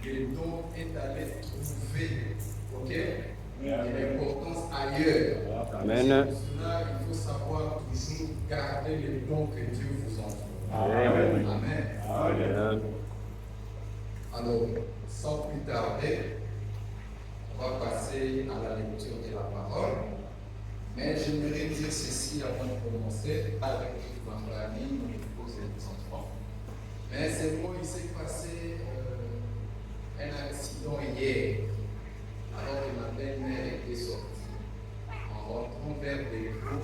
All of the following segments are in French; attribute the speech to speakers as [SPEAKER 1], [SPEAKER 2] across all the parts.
[SPEAKER 1] le don est allé trouver, ok, l'importance ailleurs.
[SPEAKER 2] Amen.
[SPEAKER 1] Pour cela, il faut savoir toujours garder le don que Dieu vous envoie.
[SPEAKER 2] Amen.
[SPEAKER 1] Amen.
[SPEAKER 2] Amen.
[SPEAKER 1] Alors, sans plus tarder, on va passer à la lecture de la parole. Mais j'aimerais dire ceci avant de commencer, avec ma famille, mon épouse et mes enfants. Mais c'est moi, il s'est passé un accident hier, alors que ma belle-mère était sortie. En rentrant vers Béliveau,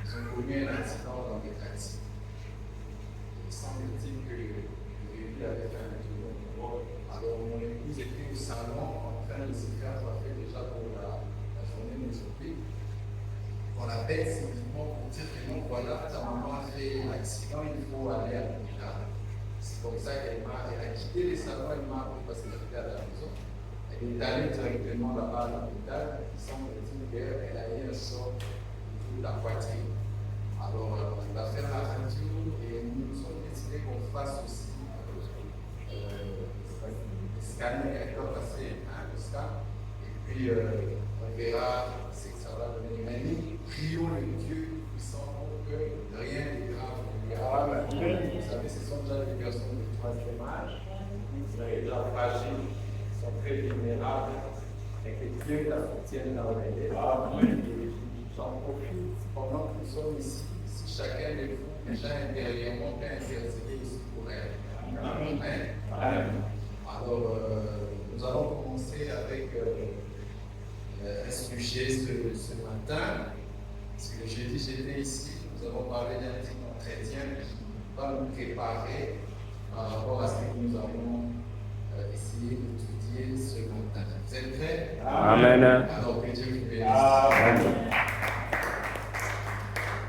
[SPEAKER 1] ils ont connu un accident dans les taxis. Il semble-t-il que le véhicule avait fait un tour. Alors mon épouse était au salon en train de se faire coiffer déjà pour la journée des surprises. On l'appelle simplement pour dire que non, voilà, ta maman a fait l'accident, il faut aller à l'hôpital. C'est comme ça qu'elle a quitté les salons, elle m'a appris parce qu'elle était à la maison. Elle est allée directement là-bas à l'hôpital. Il semble-t-il qu'elle a eu un choc de la poitrine. Alors, on va faire la radio et nous nous sommes décidés qu'on fasse aussi le scanner qu'elle doit passer, le scan. Et puis, on verra ce que ça va donner. Mais nous prions le Dieu puissant pour que rien de grave ne lui arrive. Vous savez, ce sont déjà des personnes de troisième âge, qui sont déjà fragiles, qui sont très vulnérables, et que Dieu la soutienne dans les lèvres. J'en profite pendant que nous sommes ici, si chacun de vous déjà intérieurement peut intercéder ici pour elle. Amen. Amen. Alors, nous allons commencer avec un sujet ce matin. Parce que le jeudi, j'étais ici, nous avons parlé d'un petit entretien qui va nous préparer par rapport à ce que nous allons essayer d'étudier ce matin. Vous êtes prêts?
[SPEAKER 2] Amen.
[SPEAKER 1] Alors, que Dieu vous bénisse. Amen.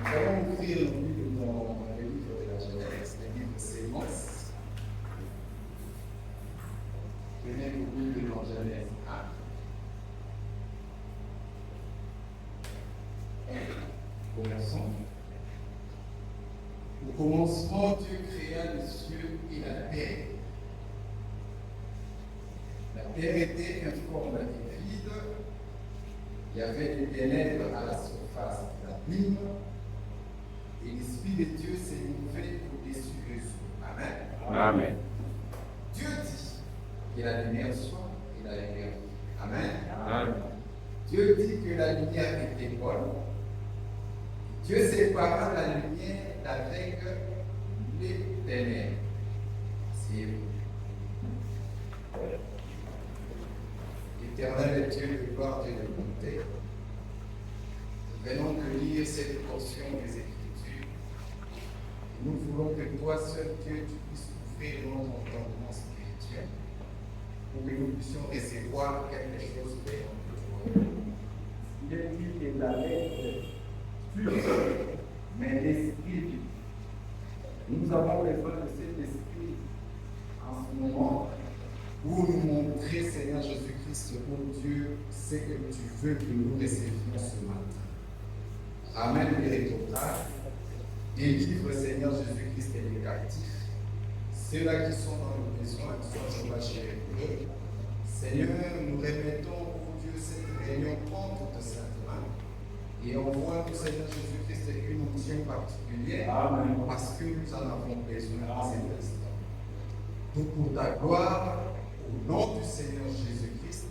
[SPEAKER 1] Nous allons ouvrir le livre dans le livre de la Genèse, le livre Sémence. Venez ouvrir dans Genèse 1. Commençons. Au commencement, Dieu créa les cieux et la terre. La terre était informe et vide. Il y avait des ténèbres à la surface de l'abîme. Et l'Esprit de Dieu s'est mouvait au-dessus des eaux. Amen.
[SPEAKER 2] Amen.
[SPEAKER 1] Dieu dit que la lumière soit et la lumière. Amen.
[SPEAKER 2] Amen.
[SPEAKER 1] Dieu dit que la lumière était bonne. Dieu sépara la lumière d'avec les ténèbres. C'est l'Éternel Dieu de gloire et de bonté. Venons de lire cette portion des Écritures. Et nous voulons que toi seul, Dieu, tu puisses ouvrir notre entendement spirituel pour que nous puissions recevoir quelque chose de toi. Il est dit que la lettre mais l'esprit, nous avons besoin de cet esprit en ce moment pour nous montrer, Seigneur Jésus-Christ, oh Dieu, ce que tu veux que nous recevions ce matin. Ramène les total, délivre, Seigneur Jésus-Christ, les captifs, ceux-là qui sont dans le besoin, qui sont chevachés pour eux. Seigneur, nous remettons, oh Dieu, cette réunion entre de sainte main. Et on voit que Seigneur Jésus-Christ est une onction particulière. Amen. Parce que nous en avons besoin à cet instant. Donc pour ta gloire, au nom du Seigneur Jésus-Christ,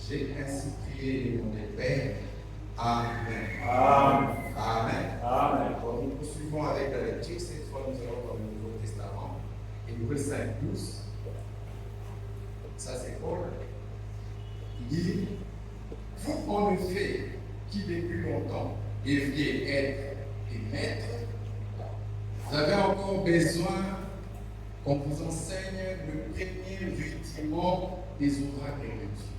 [SPEAKER 1] j'ai ainsi prié au nom des Pères. Amen. Amen. Amen. Amen. Alors, nous poursuivons avec la lecture. Cette fois, nous allons dans le Nouveau Testament. Hébreux 5:12. Ça, c'est Paul. Il dit, vous en effet, qui depuis longtemps deviez être et maître, vous avez encore besoin qu'on vous enseigne le premier rudiment des oracles de Dieu.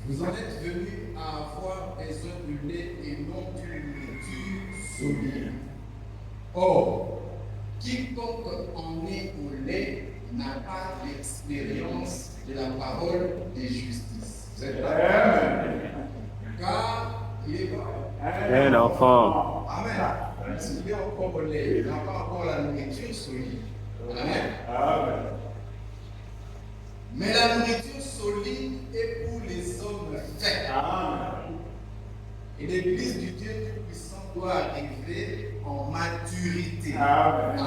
[SPEAKER 1] Vous en êtes venus à avoir besoin de lait et non d'une nourriture solide. Or, quiconque en est au lait n'a pas l'expérience de la parole de justice. Vous êtes d'accord? Car il est
[SPEAKER 2] Un enfant.
[SPEAKER 1] Amen. Il est encore au lait, il n'a pas encore la nourriture solide. Amen. Amen. Mais la nourriture solide est pour les hommes faits. Et l'Église du Dieu Tout-Puissant doit arriver en maturité. Amen.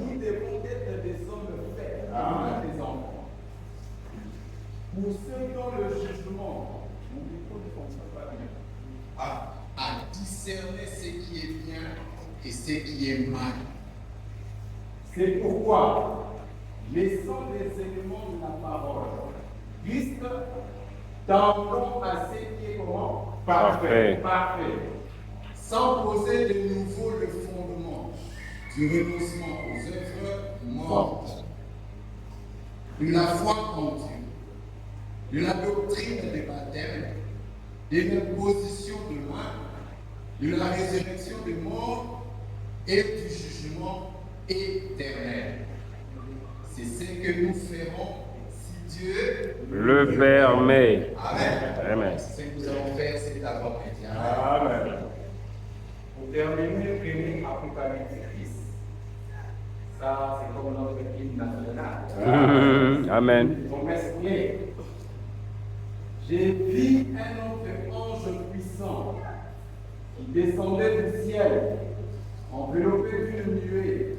[SPEAKER 1] Nous devons être des hommes faits, des enfants. Pour ceux qui ont le jugement, à discerner ce qui est bien et ce qui est mal. C'est pourquoi, laissant les éléments de la parole, Christ tendons à ce qui est comment? Parfait. Sans poser de nouveau le fondement du renoncement aux œuvres mortes, de la foi en Dieu, de la doctrine des baptêmes, de l'imposition de main, de la résurrection des morts et du jugement éternel. C'est ce que nous ferons si Dieu
[SPEAKER 2] le permet.
[SPEAKER 1] Amen. C'est ce que nous allons faire cet après-midi. Amen. Pour terminer, prenez Apocalypse. Ça, c'est comme notre hymne national.
[SPEAKER 2] Amen.
[SPEAKER 1] Promesse clé. J'ai vu un autre ange puissant qui descendait du ciel, enveloppé d'une nuée.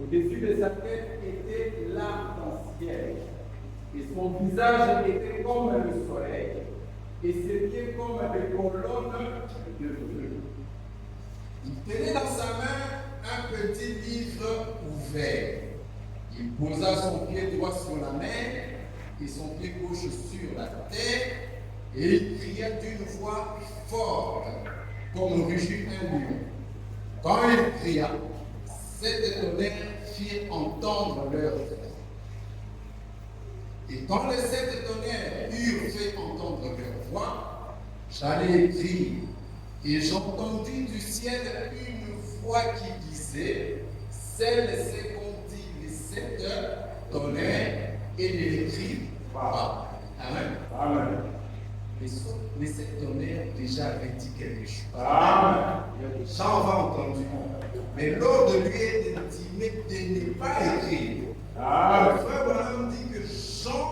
[SPEAKER 1] Au-dessus de sa tête était l'arc-en-ciel, et son visage était comme le soleil, et ses pieds comme des colonnes de feu. Il tenait dans sa main un petit livre ouvert. Il posa son pied droit sur la mer et son pied gauche sur la terre, et il cria d'une voix forte, comme rugit un lion. Quand il cria, sept tonnerres firent entendre leur voix. Et quand les sept tonnerres eurent fait entendre leur voix, j'allais écrire, et j'entendis du ciel une voix qui disait, celle-ci qu'ont dit les sept tonnerres, et ne l'écrivent pas. Amen. Les sept tonnerres déjà avaient dit quelque chose. Amen. Jean va entendu. Mais l'ordre lui est de ne pas écrire. Le frère Branham dit que Jean,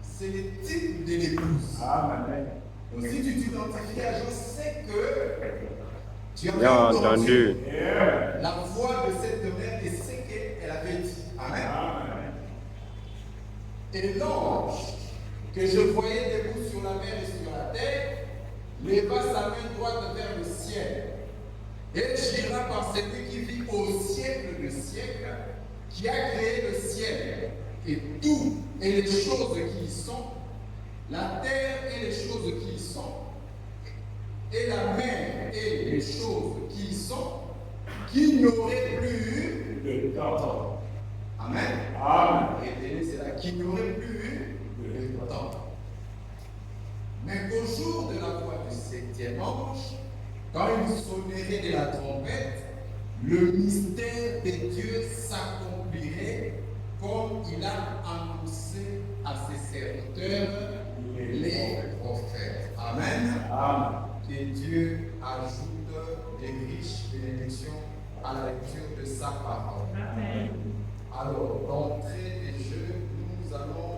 [SPEAKER 1] c'est le type de l'épouse. Amen. Donc si tu t'identifies à Jean, c'est que tu as entendu la voix de cette tonnerre et ce qu'elle avait dit. Amen. Et l'ange que je voyais debout sur la mer et sur la terre leva sa main droite vers le ciel et jura par celui qui vit au siècle de siècles, qui a créé le ciel et tout et les choses qui y sont, la terre et les choses qui y sont, et la mer et les choses qui y sont, qui n'aurait plus eu de temps. Amen. Et c'est là qui n'aurait plus eu de temps. Mais qu'au jour de la voix du septième ange, quand il sonnerait de la trompette, le mystère de Dieu s'accomplirait comme il a annoncé à ses serviteurs, les prophètes. Amen. Que Dieu ajoute des riches bénédictions à la lecture de sa parole. Amen. Alors, d'entrée des jeux, nous allons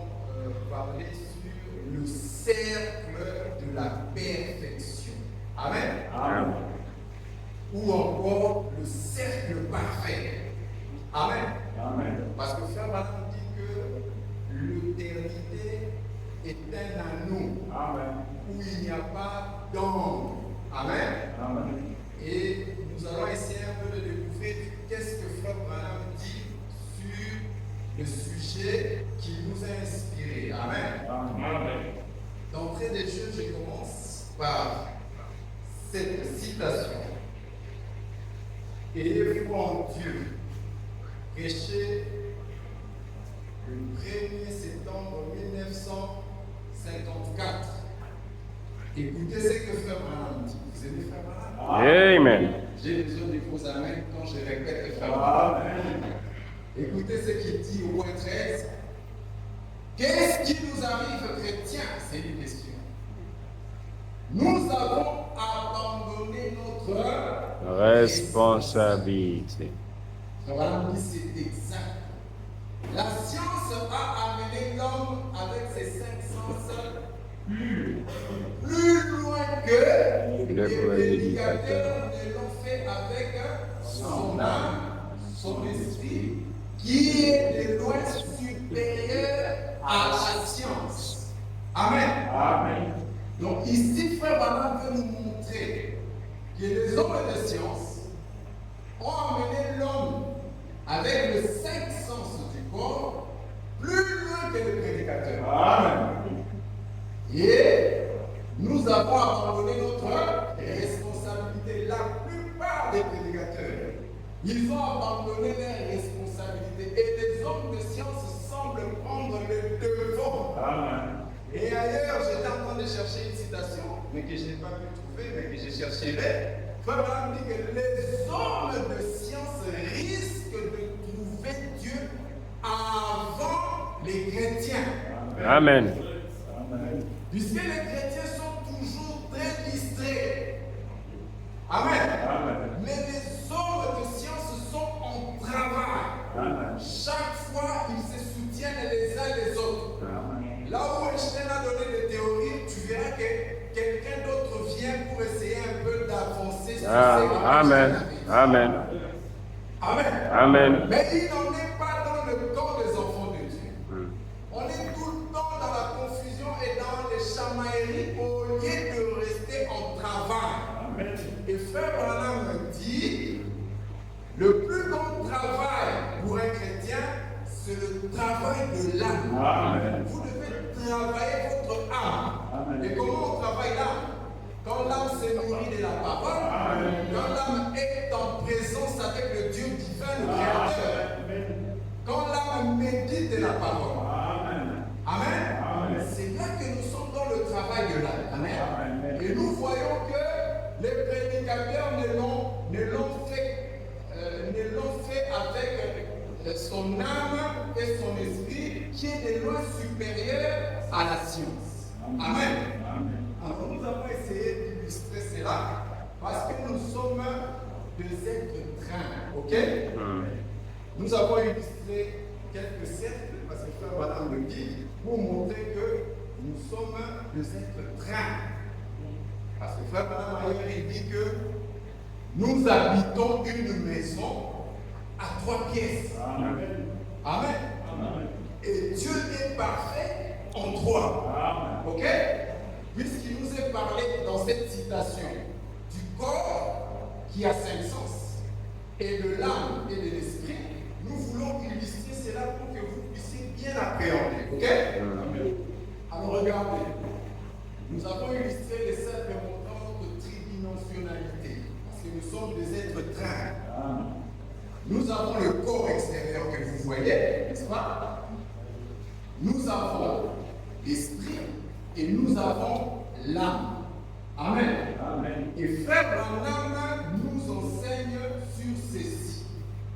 [SPEAKER 1] parler sur le cercle de la perfection. Amen. Ou encore le cercle parfait. Amen. Parce que Frère Branham dit que l'éternité est un anneau où il n'y a pas d'ombre. Amen. Et nous allons essayer un peu de découvrir qu'est-ce que Frère Branham dit sur le sujet qui nous a inspiré. Amen. D'entrée des jeux, je commence par cette citation. Ayez foi en Dieu. Prêché le 1er septembre 1954. Écoutez ce que Frère Branham dit. Vous aimez Frère Branham?
[SPEAKER 2] Amen.
[SPEAKER 1] J'ai besoin de vos amens quand je répète Frère Branham. Écoutez ce qu'il dit au point 13. Qu'est-ce qui nous arrive, chrétiens? C'est une question. Nous avons abandonné notre
[SPEAKER 2] Responsabilité.
[SPEAKER 1] Frère Branham dit c'est exact. La science a amené l'homme avec ses 5 sens plus loin que les prédicateurs ne l'ont fait avec son âme, son esprit, qui est de loin supérieur à la science. Amen.
[SPEAKER 3] Amen.
[SPEAKER 1] Donc ici, Frère Branham veut nous montrer que les hommes de science ont amené l'homme avec le 5 sens du corps plus loin que les prédicateurs.
[SPEAKER 3] Amen.
[SPEAKER 1] Et nous avons abandonné notre responsabilité. La plupart des prédicateurs, ils ont abandonné leurs responsabilités. Et les hommes de science semblent prendre le devant.
[SPEAKER 3] Amen.
[SPEAKER 1] Et ailleurs, j'étais en train de chercher une citation, mais que je n'ai pas pu trouver, mais que je chercherai. Frère Branham dit que les hommes de science risquent de trouver Dieu avant les chrétiens.
[SPEAKER 2] Amen.
[SPEAKER 3] Amen.
[SPEAKER 1] Puisque les chrétiens sont toujours très distraits. Amen.
[SPEAKER 3] Amen.
[SPEAKER 1] Mais les hommes de science sont en travail.
[SPEAKER 3] Amen.
[SPEAKER 1] Chaque fois, ils se soutiennent les uns les autres. Là où Einstein a donné des théories, tu verras que quelqu'un d'autre vient pour essayer un peu d'avancer sur ces
[SPEAKER 2] Amen. Amen.
[SPEAKER 1] Amen.
[SPEAKER 2] Amen.
[SPEAKER 1] Mais il n'en est pas dans le camp des enfants de Dieu. On est tout le temps dans la confusion et dans les chamailleries au lieu de rester en travail.
[SPEAKER 3] Amen.
[SPEAKER 1] Et Frère Branham me dit, le plus grand travail pour un chrétien, c'est le travail de l'âme.
[SPEAKER 3] Amen.
[SPEAKER 1] Vous devez travailler votre âme.
[SPEAKER 3] Amen.
[SPEAKER 1] Et comment on travaille l'âme? Quand l'âme se nourrit de la parole,
[SPEAKER 3] Amen.
[SPEAKER 1] quand l'âme est en présence avec le Dieu divin, le Créateur,
[SPEAKER 3] Amen.
[SPEAKER 1] quand l'âme médite de la parole.
[SPEAKER 3] Amen.
[SPEAKER 1] Amen.
[SPEAKER 3] Amen.
[SPEAKER 1] C'est là que nous sommes dans le travail de l'âme. Amen.
[SPEAKER 3] Amen.
[SPEAKER 1] Et nous voyons que les prédicateurs ne l'ont fait avec son âme et son esprit qui est de loin supérieur à la science. Amen.
[SPEAKER 3] Amen.
[SPEAKER 1] Alors nous avons essayé d'illustrer cela parce que nous sommes des êtres trains. Ok? Nous avons illustré quelques cercles parce que Frère Branham le dit pour montrer que nous sommes des êtres trains. Parce que Frère Branham ailleurs il dit que nous habitons une maison à 3 pièces.
[SPEAKER 3] Amen.
[SPEAKER 1] Amen.
[SPEAKER 3] Amen.
[SPEAKER 1] Et Dieu est parfait en 3.
[SPEAKER 3] Amen.
[SPEAKER 1] Ok? Puisqu'il nous est parlé dans cette citation du corps qui a 5 sens et de l'âme et de l'esprit, nous voulons illustrer cela pour que vous puissiez bien appréhender. Ok? Alors regardez, nous avons illustré les cercles montrant notre tridimensionnalité parce que nous sommes des êtres trains.
[SPEAKER 3] Amen.
[SPEAKER 1] Nous avons le corps extérieur que vous voyez, n'est-ce pas? Nous avons l'esprit et nous avons l'âme. Amen.
[SPEAKER 3] Amen.
[SPEAKER 1] Et Frère Branham nous enseigne sur ceci.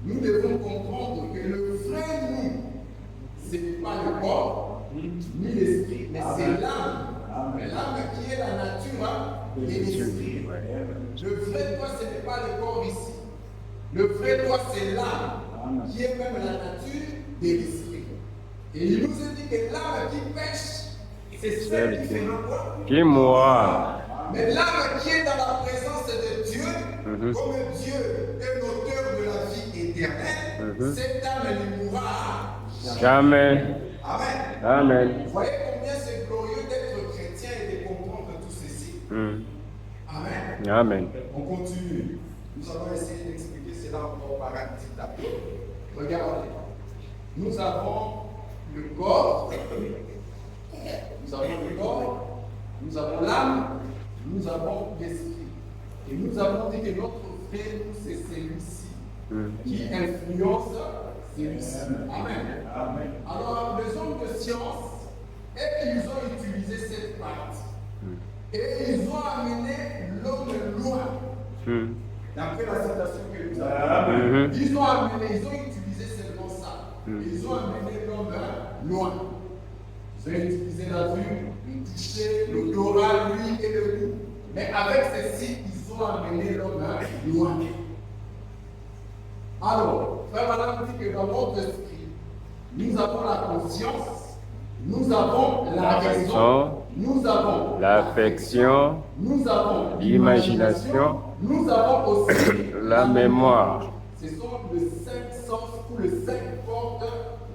[SPEAKER 1] Nous devons comprendre que le vrai nous, ce n'est pas le corps, ni l'esprit, mais c'est l'âme.
[SPEAKER 3] Amen.
[SPEAKER 1] L'âme qui est la nature et l'esprit. Le vrai toi, ce n'est pas le corps ici. Le vrai toi, c'est l'âme, qui est même la nature de l'esprit. Et il nous a dit que l'âme qui pêche, c'est celle qui fait un quoi?
[SPEAKER 2] Qui moi?
[SPEAKER 1] Mais l'âme qui est dans la présence de Dieu, comme Dieu est l'auteur de la vie éternelle, cette âme ne mourra
[SPEAKER 2] Jamais.
[SPEAKER 1] Amen.
[SPEAKER 2] Amen.
[SPEAKER 1] Vous voyez combien c'est glorieux d'être chrétien et de comprendre tout ceci. Amen.
[SPEAKER 2] Amen.
[SPEAKER 1] On continue. Nous allons essayer d'expliquer cela encore par un petit tableau. Regardez. Nous avons le corps. Nous avons le corps. Nous avons l'âme. Nous avons l'esprit. Et nous avons dit que notre vrai nous, c'est celui-ci qui influence celui-ci. Amen.
[SPEAKER 3] Amen.
[SPEAKER 1] Alors, les hommes de science, ils ont utilisé cette partie. Et ils ont amené l'homme loin. D'après la citation que nous avons, ils ont utilisé seulement ça. Ils ont amené l'homme loin. Ils ont utilisé la vue, le toucher, l'odorat, l'huile et le goût. Mais avec ceci, ils ont amené l'homme loin. Alors, Frère Branham dit que dans notre esprit, nous avons la conscience, nous avons la raison, nous avons
[SPEAKER 2] l'affection,
[SPEAKER 1] nous avons
[SPEAKER 2] l'imagination,
[SPEAKER 1] nous avons aussi
[SPEAKER 2] la mémoire
[SPEAKER 1] Ce sont les 5 sens ou les 5 portes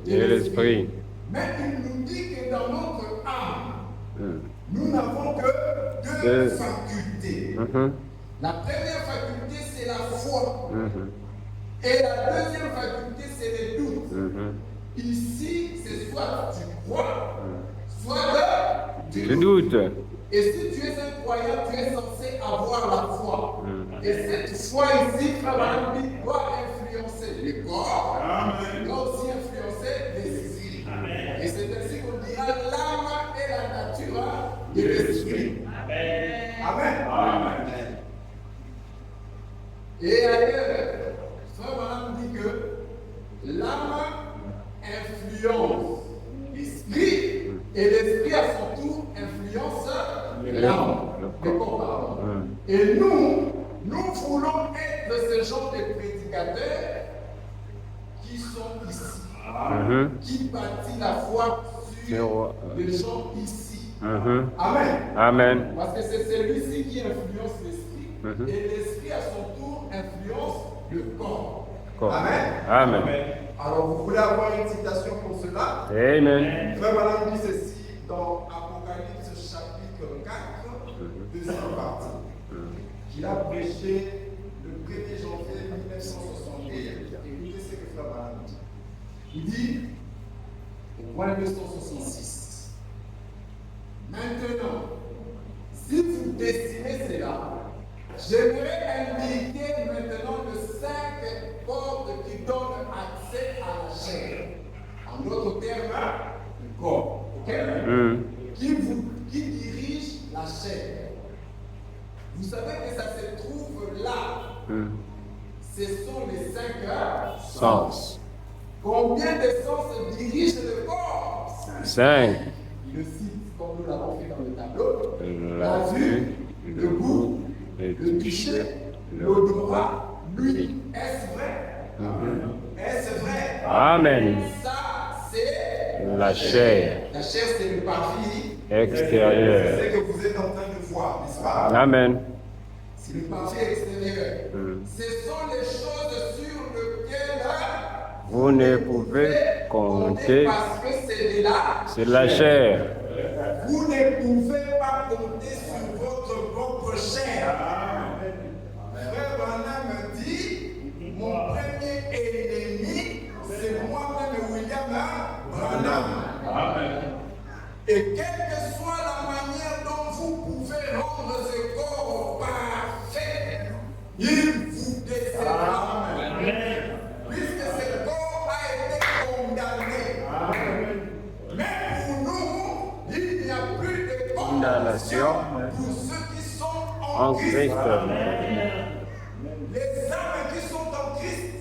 [SPEAKER 2] de l'esprit.
[SPEAKER 1] Mais il nous dit que dans notre âme,
[SPEAKER 2] Mm.
[SPEAKER 1] nous n'avons que
[SPEAKER 2] Deux.
[SPEAKER 1] deux facultés.
[SPEAKER 2] Mhm.
[SPEAKER 1] La première faculté, c'est la foi.
[SPEAKER 2] Mhm.
[SPEAKER 1] Et la deuxième faculté, c'est les doutes.
[SPEAKER 2] Mhm.
[SPEAKER 1] Ici, c'est soit tu crois, soit tu
[SPEAKER 2] Je doute.
[SPEAKER 1] Et si tu es un croyant, tu es censé avoir la foi. Et cette foi ici, Frère Branham dit, doit influencer le corps, doit aussi influencer l'esprit. Et c'est ainsi qu'on dira l'âme et la nature de l'esprit. Amen. Et ailleurs, Frère Branham dit que l'âme influence l'esprit et l'esprit à son tour influence l'âme. Le corps, pardon. Et nous voulons être ce genre de prédicateurs qui sont ici, qui bâtissent la foi sur les gens ici. Amen.
[SPEAKER 2] Amen.
[SPEAKER 1] Parce que c'est celui-ci qui influence l'esprit et l'esprit à son tour influence le corps. Amen.
[SPEAKER 2] Amen.
[SPEAKER 1] Alors vous voulez avoir une citation pour cela?
[SPEAKER 2] Amen.
[SPEAKER 1] Frère Branham dit ceci dans Apocalypse chapitre 4, deuxième partie, qu'il a prêché le 1er janvier 1961. Écoutez ce que Frère Branham dit. Il dit, au point 266, maintenant, si vous dessinez cela, j'aimerais indiquer maintenant les 5 portes qui donnent accès à la chair. En d'autres termes, le corps. Qui dirige la chair. Vous savez que ça se trouve là. Ce sont les 5
[SPEAKER 2] Sens.
[SPEAKER 1] Combien de sens dirigent le corps?
[SPEAKER 2] 5.
[SPEAKER 1] Il le cite comme nous l'avons fait dans le tableau.
[SPEAKER 2] La vue, le goût,
[SPEAKER 1] le toucher, l'odorat, l'ouïe. Est-ce vrai? Est-ce vrai?
[SPEAKER 2] Amen.
[SPEAKER 1] Ça, c'est
[SPEAKER 2] La chair
[SPEAKER 1] la chair, c'est le parvis.
[SPEAKER 2] extérieure.
[SPEAKER 1] C'est ce que vous êtes en train de voir, n'est-ce pas?
[SPEAKER 2] Amen.
[SPEAKER 1] C'est le parvis extérieur. Ce sont les choses sur lesquelles
[SPEAKER 2] Vous ne pouvez compter
[SPEAKER 1] parce que c'est de là.
[SPEAKER 2] sur la chair.
[SPEAKER 1] Vous ne pouvez pas compter sur votre propre chair. Frère Branham dit, mon premier ennemi, c'est moi-même William Branham. Et quelle que soit la manière dont vous pouvez rendre ce corps parfait, il vous décevra. Puisque ce corps a été condamné. Mais pour nous, il n'y a plus de condamnation pour ceux qui sont en Christ. Les âmes qui sont en Christ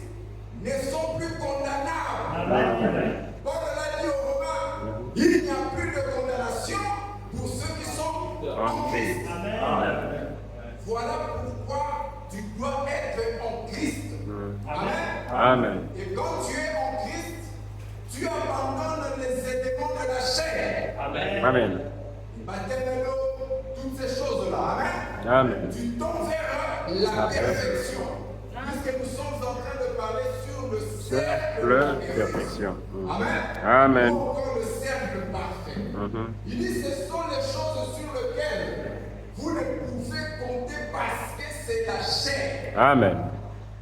[SPEAKER 1] ne sont plus condamnables. Paul l'a dit aux Romains, il n'y a plus de condamnation pour ceux qui sont en Christ. Voilà pourquoi tu dois être en Christ.
[SPEAKER 2] Amen.
[SPEAKER 1] Et quand tu es en Christ, tu abandonnes les éléments de la chair.
[SPEAKER 2] Amen.
[SPEAKER 1] Baptême de l'eau, toutes ces choses-là. Amen.
[SPEAKER 2] Amen.
[SPEAKER 1] Tu tends vers la perfection. Puisque nous sommes en train de parler sur le cercle de la perfection.
[SPEAKER 2] Perfection.
[SPEAKER 1] Amen.
[SPEAKER 2] Amen.
[SPEAKER 1] Ou encore le cercle parfait. Il dit ce sont les choses sur lesquelles vous ne pouvez compter parce que c'est la chair.
[SPEAKER 2] Amen.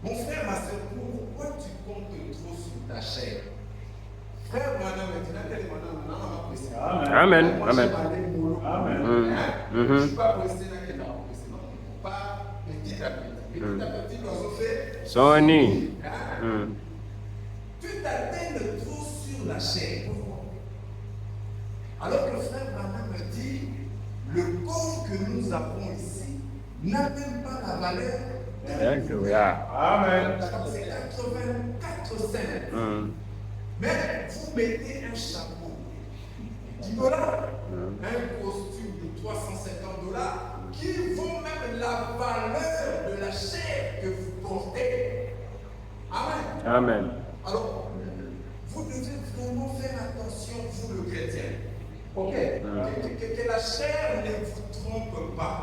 [SPEAKER 1] Mon frère, ma soeur, pourquoi tu comptes trop sur ta chair? Frère, madame,
[SPEAKER 2] Amen. Amen.
[SPEAKER 1] Je ne suis pas pressé dans quel temps. Pas petit à petit. Petit à petit, l'oiseau fait.
[SPEAKER 2] Sony.
[SPEAKER 1] Tu t'atteignes trop sur la chair. Alors que le frère Branham me dit, le corps que nous avons ici n'a même pas la valeur
[SPEAKER 2] Alléluia.
[SPEAKER 3] Amen.
[SPEAKER 1] c'est 84 cents. Mais vous mettez un chapeau de $10, un costume de $350 qui vaut même la valeur de la chair que vous portez. Amen.
[SPEAKER 2] Amen.
[SPEAKER 1] Alors, vous devez vraiment faire attention, vous le chrétien. Ok? Que la chair ne vous trompe pas.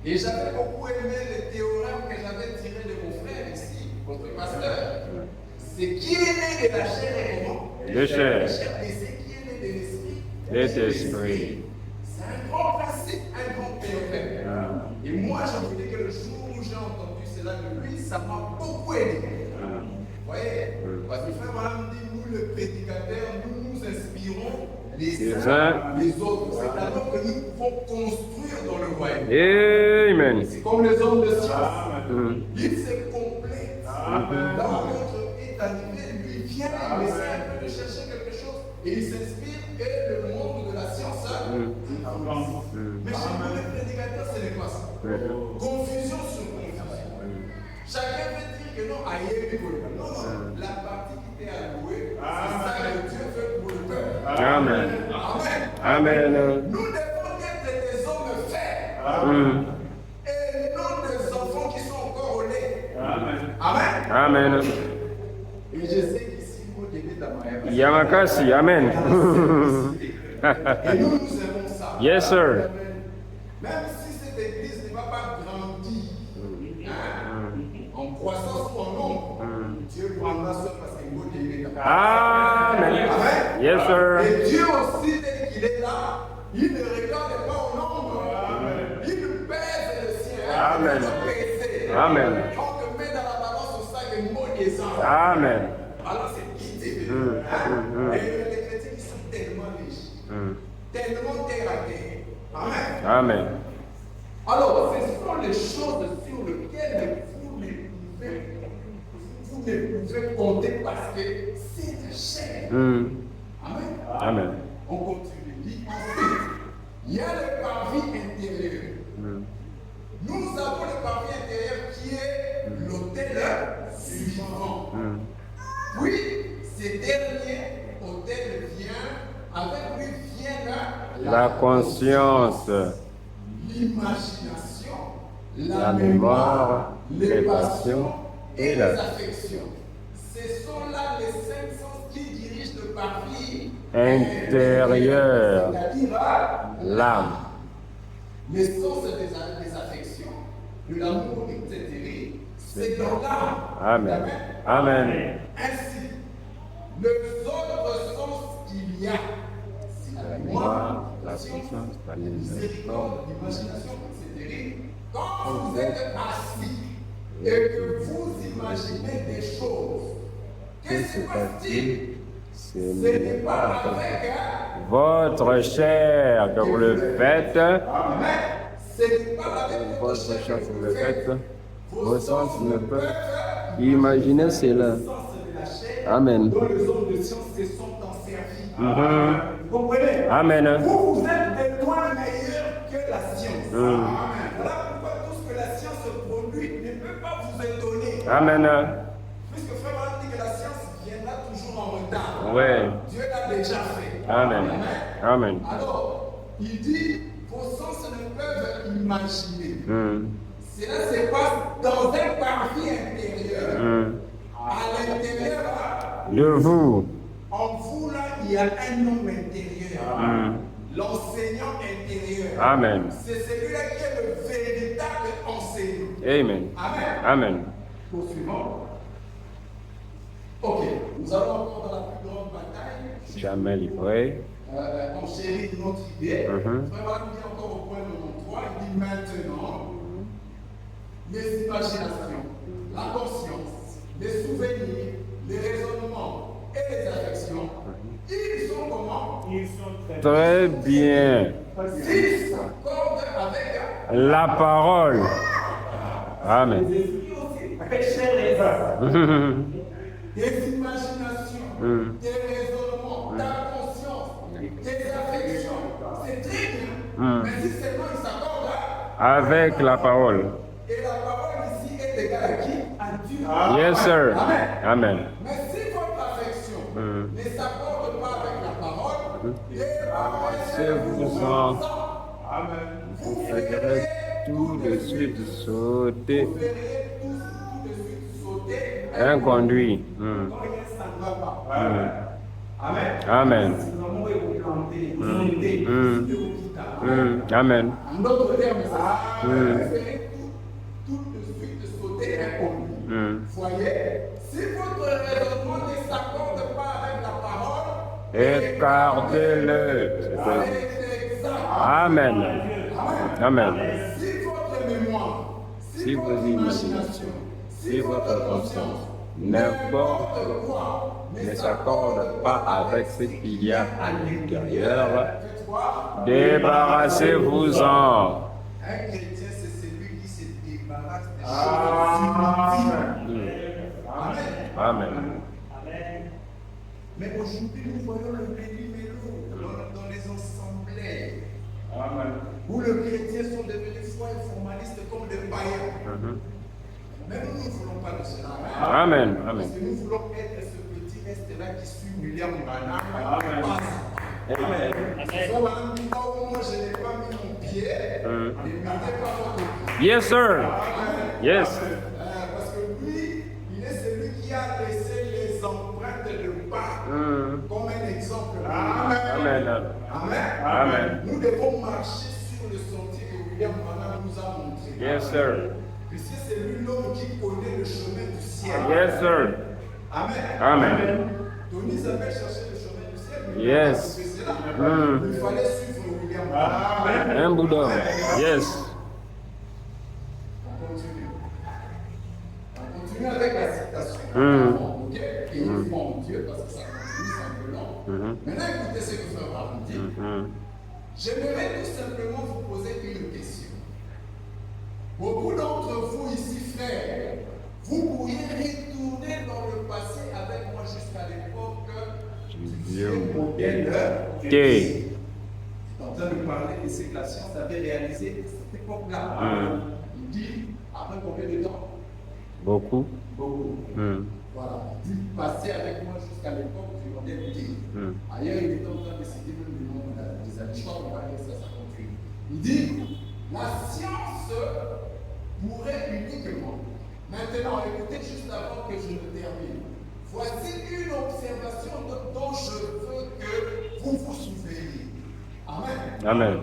[SPEAKER 1] Et j'avais beaucoup aimé le théorème que j'avais tiré de mon frère ici, votre pasteur. C'est qui est né de la chair et comment?
[SPEAKER 2] De chair.
[SPEAKER 1] Et c'est qui est né de l'esprit?
[SPEAKER 2] De l'esprit.
[SPEAKER 1] C'est un grand principe, un grand théorème. Et moi, je vous dis que le jour où j'ai entendu cela de lui, ça m'a beaucoup aidé. Vous voyez? Parce que frère Madame dit, nous les prédicateurs, nous nous inspirons les uns les autres. C'est alors que nous pouvons construire dans le royaume.
[SPEAKER 2] Amen.
[SPEAKER 1] C'est comme les hommes de science. Ils se complètent. Là où l'autre est arrivé, lui vient, il essaie un peu de chercher quelque chose et il s'inspire et le monde de la science. Mais chez nous, les prédicateurs, ce n'est pas ça. Confusion sur confusion. Chacun veut dire que non, aïe, non, non. La partie qui t'est allouée, c'est ça que Dieu veut pour le peuple.
[SPEAKER 2] Amen.
[SPEAKER 1] Amen.
[SPEAKER 2] Amen.
[SPEAKER 1] Nous devons être des hommes faits. Et non des enfants qui sont encore au lait. Amen.
[SPEAKER 2] Amen.
[SPEAKER 1] Et je sais qu'ici, vous devez d'Amaya.
[SPEAKER 2] Yamakasi. Amen.
[SPEAKER 1] Et nous aimons ça.
[SPEAKER 2] Yes, sir.
[SPEAKER 1] Même si cette église ne va pas grandir en croissance ou en nombre, Dieu prendra ça parce qu'il faut qu'il est là.
[SPEAKER 2] Amen.
[SPEAKER 1] Amen.
[SPEAKER 2] Yes, sir.
[SPEAKER 1] Et Dieu aussi, dès qu'il est là, il ne regarde pas au nombre. Il pèse le ciel.
[SPEAKER 2] Amen. Amen.
[SPEAKER 1] On te met dans la balance au sac de mots des anges.
[SPEAKER 2] Amen.
[SPEAKER 1] Alors c'est guidé. Et les chrétiens qui sont tellement riches, tellement terre à terre. Amen.
[SPEAKER 2] Amen.
[SPEAKER 1] Alors, ce sont les choses sur lesquelles vous ne pouvez compter parce que c'est de chair. Amen.
[SPEAKER 2] Amen.
[SPEAKER 1] On continue. Ensuite, il y a le parvis intérieur. Nous avons le parvis intérieur qui est l'autel vivant. Puis, ces derniers hôtels avec lui vient
[SPEAKER 2] La conscience,
[SPEAKER 1] l'imagination,
[SPEAKER 2] la mémoire, les passions
[SPEAKER 1] et
[SPEAKER 2] et
[SPEAKER 1] les
[SPEAKER 2] la
[SPEAKER 1] affections. Ce sont là les cinq sens qui dirigent le parvis
[SPEAKER 2] intérieur,
[SPEAKER 1] c'est-à-dire
[SPEAKER 2] l'âme.
[SPEAKER 1] les sens des affections, de l'amour, etc. C'est dans l'âme.
[SPEAKER 2] Amen. Amen.
[SPEAKER 1] Ainsi, les autres sens qu'il y a, c'est la mémoire,
[SPEAKER 2] La conscience, la
[SPEAKER 1] miséricorde, l'imagination, etc. Quand vous êtes assis et que vous imaginez des choses, qu'est-ce qui se passe-t-il? Ce n'est pas avec
[SPEAKER 2] votre chair que vous le faites,
[SPEAKER 1] Amen. Ce n'est pas avec
[SPEAKER 2] votre chair que vous le faites,
[SPEAKER 1] vos
[SPEAKER 2] sens ne peuvent
[SPEAKER 1] imaginer
[SPEAKER 2] imaginer cela.
[SPEAKER 1] le sens de la chair
[SPEAKER 2] Amen.
[SPEAKER 1] dont les hommes de science se sont en servis. Vous comprenez?
[SPEAKER 2] Amen.
[SPEAKER 1] Vous êtes des loin meilleurs que la science. Amen. Voilà pourquoi tout ce que la science produit ne peut pas vous étonner.
[SPEAKER 2] Amen.
[SPEAKER 1] Puisque frère Madame dit que la science viendra toujours en retard.
[SPEAKER 2] Ouais.
[SPEAKER 1] Dieu l'a déjà fait.
[SPEAKER 2] Amen. Amen.
[SPEAKER 1] Alors, il dit, vos sens ne peuvent imaginer. Cela se passe dans un parvis intérieur. À l'intérieur,
[SPEAKER 2] De vous.
[SPEAKER 1] en vous là, il y a un homme intérieur. L'enseignant intérieur.
[SPEAKER 2] Amen.
[SPEAKER 1] C'est celui-là qui est le véritable enseignant.
[SPEAKER 2] Amen.
[SPEAKER 1] Amen.
[SPEAKER 2] Amen.
[SPEAKER 1] Poursuivons. Ok, nous allons encore dans la plus grande bataille.
[SPEAKER 2] Jamais livré.
[SPEAKER 1] Enchérir notre idée.
[SPEAKER 2] Mhm.
[SPEAKER 1] Frère Madame dit encore au point 93, il dit maintenant, les imaginations, la conscience, les souvenirs, les raisonnements et les affections, ils sont comment?
[SPEAKER 3] Ils sont
[SPEAKER 2] Très bien.
[SPEAKER 1] S'ils s'accordent avec
[SPEAKER 2] La parole. Amen.
[SPEAKER 1] les esprits aussi, péchés les uns. Des imaginations, des raisonnements, ta conscience, tes affections, c'est très bien. Mais si seulement ils s'accordent
[SPEAKER 2] Avec la parole.
[SPEAKER 1] et la parole ici est égale à qui? À Dieu.
[SPEAKER 2] Yes, sir.
[SPEAKER 1] Amen.
[SPEAKER 2] Amen.
[SPEAKER 1] Mais si votre affection ne s'accorde pas avec la parole, et
[SPEAKER 2] vous en-
[SPEAKER 1] vous
[SPEAKER 2] Tout de suite sauter.
[SPEAKER 1] verrez tout de suite sauter
[SPEAKER 2] Un conduit.
[SPEAKER 1] Quand rien, ça ne va pas. Amen.
[SPEAKER 2] Amen.
[SPEAKER 1] Si vraiment vous plantez, vous montez,
[SPEAKER 2] Mm.
[SPEAKER 1] si vous quittez.
[SPEAKER 2] Amen.
[SPEAKER 1] En d'autres termes, c'est ça. Vous ferez tout de suite sauter un conduit. Voyez, si votre raisonnement ne s'accorde pas avec la parole,
[SPEAKER 2] Écartez-le.
[SPEAKER 1] c'est exact.
[SPEAKER 2] Amen. Amen.
[SPEAKER 1] Si votre mémoire,
[SPEAKER 2] Si
[SPEAKER 1] votre
[SPEAKER 2] vos
[SPEAKER 1] imagination, si votre conscience,
[SPEAKER 2] n'importe quoi ne s'accorde pas avec ce qu'il y a à l'intérieur,
[SPEAKER 1] faites quoi?
[SPEAKER 2] débarrassez-vous-en.
[SPEAKER 1] Un chrétien, c'est celui qui se débarrasse des choses inutiles. Amen.
[SPEAKER 2] Amen.
[SPEAKER 1] Mais aujourd'hui, nous voyons le méli-mélo dans les assemblées où les chrétiens sont devenus foi et formalistes comme des païens. Mais nous ne voulons pas de cela.
[SPEAKER 2] Amen.
[SPEAKER 1] Parce
[SPEAKER 2] Amen.
[SPEAKER 1] que nous voulons être ce petit reste-là qui suit William Branham.
[SPEAKER 3] Amen.
[SPEAKER 1] Frère Branham dit, oh, moi je n'ai pas mis mon pied, ne mettez pas votre pied.
[SPEAKER 2] Yes, sir. Yes.
[SPEAKER 1] Parce que lui, il est celui qui a laissé les empreintes de pas comme un exemple.
[SPEAKER 2] Amen. Amen.
[SPEAKER 1] Nous devons marcher sur le sentier que William Branham nous a montré.
[SPEAKER 2] Yes, sir.
[SPEAKER 1] Puisque c'est lui l'homme qui connaît le chemin du ciel.
[SPEAKER 2] Yes, sir.
[SPEAKER 1] Amen.
[SPEAKER 2] Amen.
[SPEAKER 1] Tony Isabelle cherchait le chemin du ciel.
[SPEAKER 2] Yes.
[SPEAKER 1] Il fallait suivre William Branham.
[SPEAKER 2] Un bout d'homme. Yes.
[SPEAKER 1] On continue. On continue avec la citation. Ok. Et une foi en Dieu, parce que ça continue, c'est un peu long. Maintenant, écoutez ce que Frère Branham dit. J'aimerais tout simplement vous poser une question. Beaucoup d'entre vous ici, frères, vous pourriez retourner dans le passé avec moi jusqu'à l'époque du vieux modèle.
[SPEAKER 2] Ok.
[SPEAKER 1] Il est en train de parler de ce que la science avait réalisé à cette époque-là. Il dit, après combien de temps?
[SPEAKER 2] Beaucoup.
[SPEAKER 1] Beaucoup. Voilà. Il dit, passez avec moi jusqu'à l'époque du modèle T. Ailleurs, il est en train de citer même le nom des années. Je crois qu'on va lire ça, ça continue. Il dit, la science pourrait uniquement. Maintenant, écoutez juste avant que je ne termine. Voici une observation dont je veux que vous vous souveniez. Amen.
[SPEAKER 2] Amen.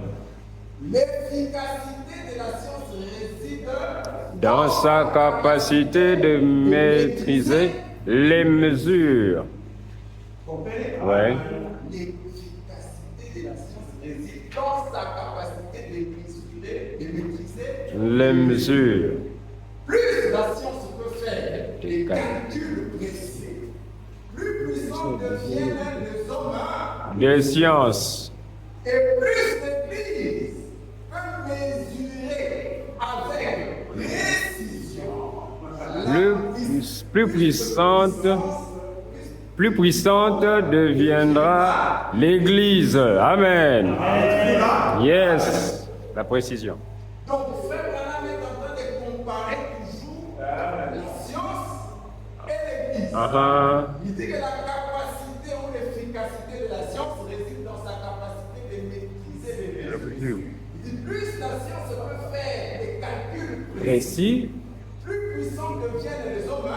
[SPEAKER 1] L'efficacité de la science réside
[SPEAKER 2] Dans sa capacité de maîtriser les mesures.
[SPEAKER 1] Comprenez?
[SPEAKER 2] Ouais.
[SPEAKER 1] L'efficacité de la science réside dans sa capacité de maîtriser
[SPEAKER 2] Les mesures.
[SPEAKER 1] Plus la science peut faire des calculs précis, plus puissants deviennent les hommes
[SPEAKER 2] Des sciences.
[SPEAKER 1] et plus l'Église peut mesurer avec précision
[SPEAKER 2] Plus puissante deviendra l'Église. Amen. Yes. La précision.
[SPEAKER 1] Donc, Frère Branham est en train de comparer toujours la science et l'Église. Il dit que la capacité ou l'efficacité de la science réside dans sa capacité de maîtriser les mesures. Il dit plus la science peut faire des calculs
[SPEAKER 2] Précis
[SPEAKER 1] plus puissants deviennent les hommes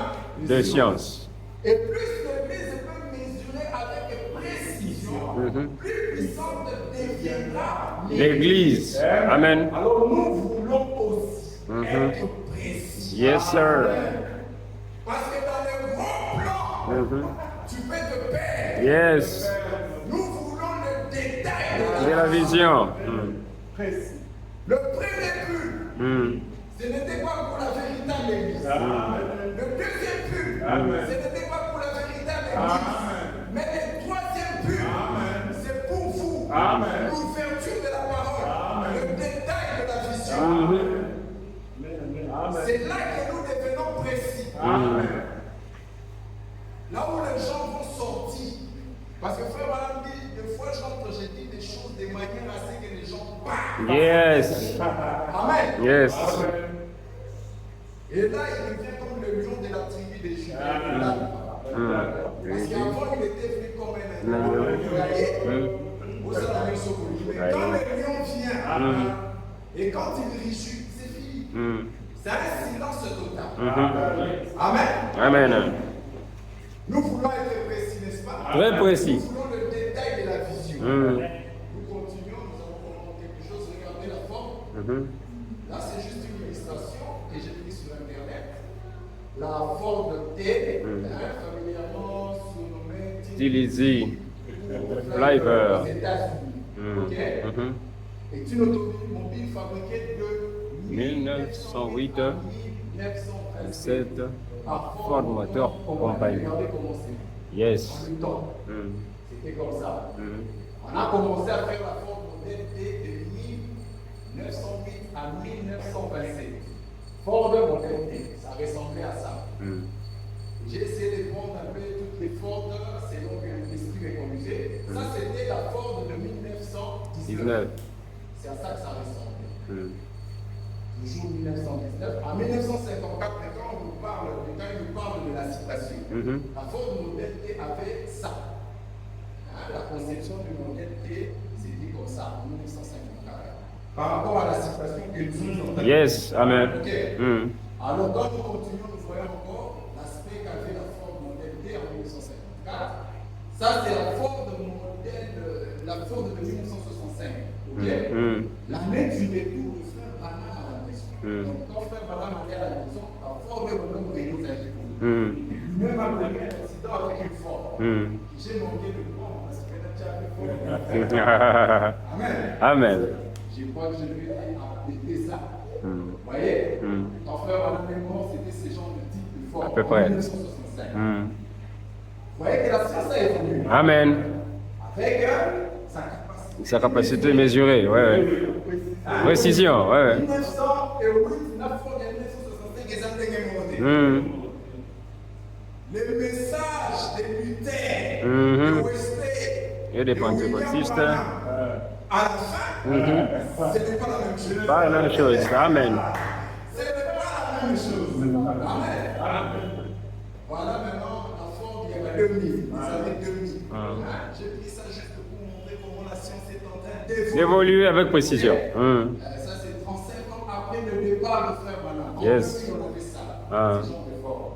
[SPEAKER 2] de science.
[SPEAKER 1] et plus l'Église peut mesurer avec précision, plus puissante deviendra
[SPEAKER 2] L'Église. Amen.
[SPEAKER 1] Alors nous voulons aussi être précis.
[SPEAKER 2] Yes, sir.
[SPEAKER 1] Parce que dans le gros plan, tu peux te perdre.
[SPEAKER 2] Yes.
[SPEAKER 1] Nous voulons le détail
[SPEAKER 2] C'est la vision.
[SPEAKER 1] précis. Le premier but, ce n'était pas pour la véritable Église. Le deuxième but, ce n'était pas pour la véritable Église. Mais le troisième but, c'est pour vous. L'ouverture de la parole, le détail de la vision. C'est là que nous devenons précis. Là où les gens vont sortir. Parce que Frère Branham dit, des fois j'entre, je dis des choses de manière à ce que les gens parlent.
[SPEAKER 2] Yes.
[SPEAKER 1] Amen.
[SPEAKER 2] Yes.
[SPEAKER 1] Et là, il devient comme le lion de la tribu des Juifs. Parce qu'avant, il était venu comme un lion. Vous savez la même chose. Mais quand le lion vient, et quand il rugit, c'est fini. C'est un silence total. Amen.
[SPEAKER 2] Amen.
[SPEAKER 1] Nous voulons être précis, n'est-ce pas?
[SPEAKER 2] Très précis.
[SPEAKER 1] Nous voulons le détail de la vision. Nous continuons, nous avons commandé quelque chose, regardez la forme. Là, c'est juste une illustration que j'ai prise sur Internet. La forme de T, familièrement surnommée
[SPEAKER 2] Utilisé. Flavor.
[SPEAKER 1] aux États-Unis. Ok? Est une automobile fabriquée de
[SPEAKER 2] 1908
[SPEAKER 1] à
[SPEAKER 2] 7
[SPEAKER 1] 1927 par
[SPEAKER 2] Ford Motor Company.
[SPEAKER 1] Regardez comment c'est.
[SPEAKER 2] Yes.
[SPEAKER 1] En même temps,
[SPEAKER 2] Mm.
[SPEAKER 1] c'était comme ça. On a commencé à faire la Ford modèle T de 1908 à 1927. Ford modèle T, ça ressemblait à ça. J'ai essayé de prendre un peu toutes les Ford selon que l'esprit est conduisait. Ça, c'était la Ford de 1919. C'est à ça que ça ressemblait. Toujours 1919. En 1954, quand on nous parle de la citation, la Ford modèle T avait ça. La conception du modèle T, c'était comme ça, en 1954. Par rapport à la citation que nous avons.
[SPEAKER 2] Yes. Amen.
[SPEAKER 1] Ok. Alors, quand nous continuons, nous voyons encore l'aspect qu'avait la Ford modèle T en 1954. Ça, c'est la Ford modèle, la Ford de 1965. Ok. L'année du dépôt de Frère Branham à la maison. Donc, quand Frère Branham allait à la maison, la Ford est vraiment réunie à l'époque. Lui-même a connu un accident avec une Ford. J'ai manqué de prendre parce que là, tu as fait Ford. Amen.
[SPEAKER 2] Amen.
[SPEAKER 1] Je crois que je vais appeler ça. Vous voyez, quand Frère Branham est mort, c'était ce genre de type de Ford.
[SPEAKER 2] À peu près.
[SPEAKER 1] En 1965. Vous voyez que la science a évolué.
[SPEAKER 2] Amen.
[SPEAKER 1] Avec
[SPEAKER 2] Sa capacité mesurée, ouais. Précision, ouais.
[SPEAKER 1] 1908, la Ford de 1965 est monté. Le message des Luther, de Wesley,
[SPEAKER 2] Et des pentecôtistes.
[SPEAKER 1] à la fin, ce n'est pas la même chose.
[SPEAKER 2] Pas la même chose. Amen.
[SPEAKER 1] Ce n'est pas la même chose. Amen. Voilà maintenant la Ford, il y avait 2000. Vous savez 2000. J'ai pris ça juste pour montrer comment la science est en train d'évoluer.
[SPEAKER 2] Évoluer avec précision.
[SPEAKER 1] Ça, c'est 35 ans après le départ de Frère Branham.
[SPEAKER 2] Yes.
[SPEAKER 1] En 2000, on avait ça. Ce genre de Ford.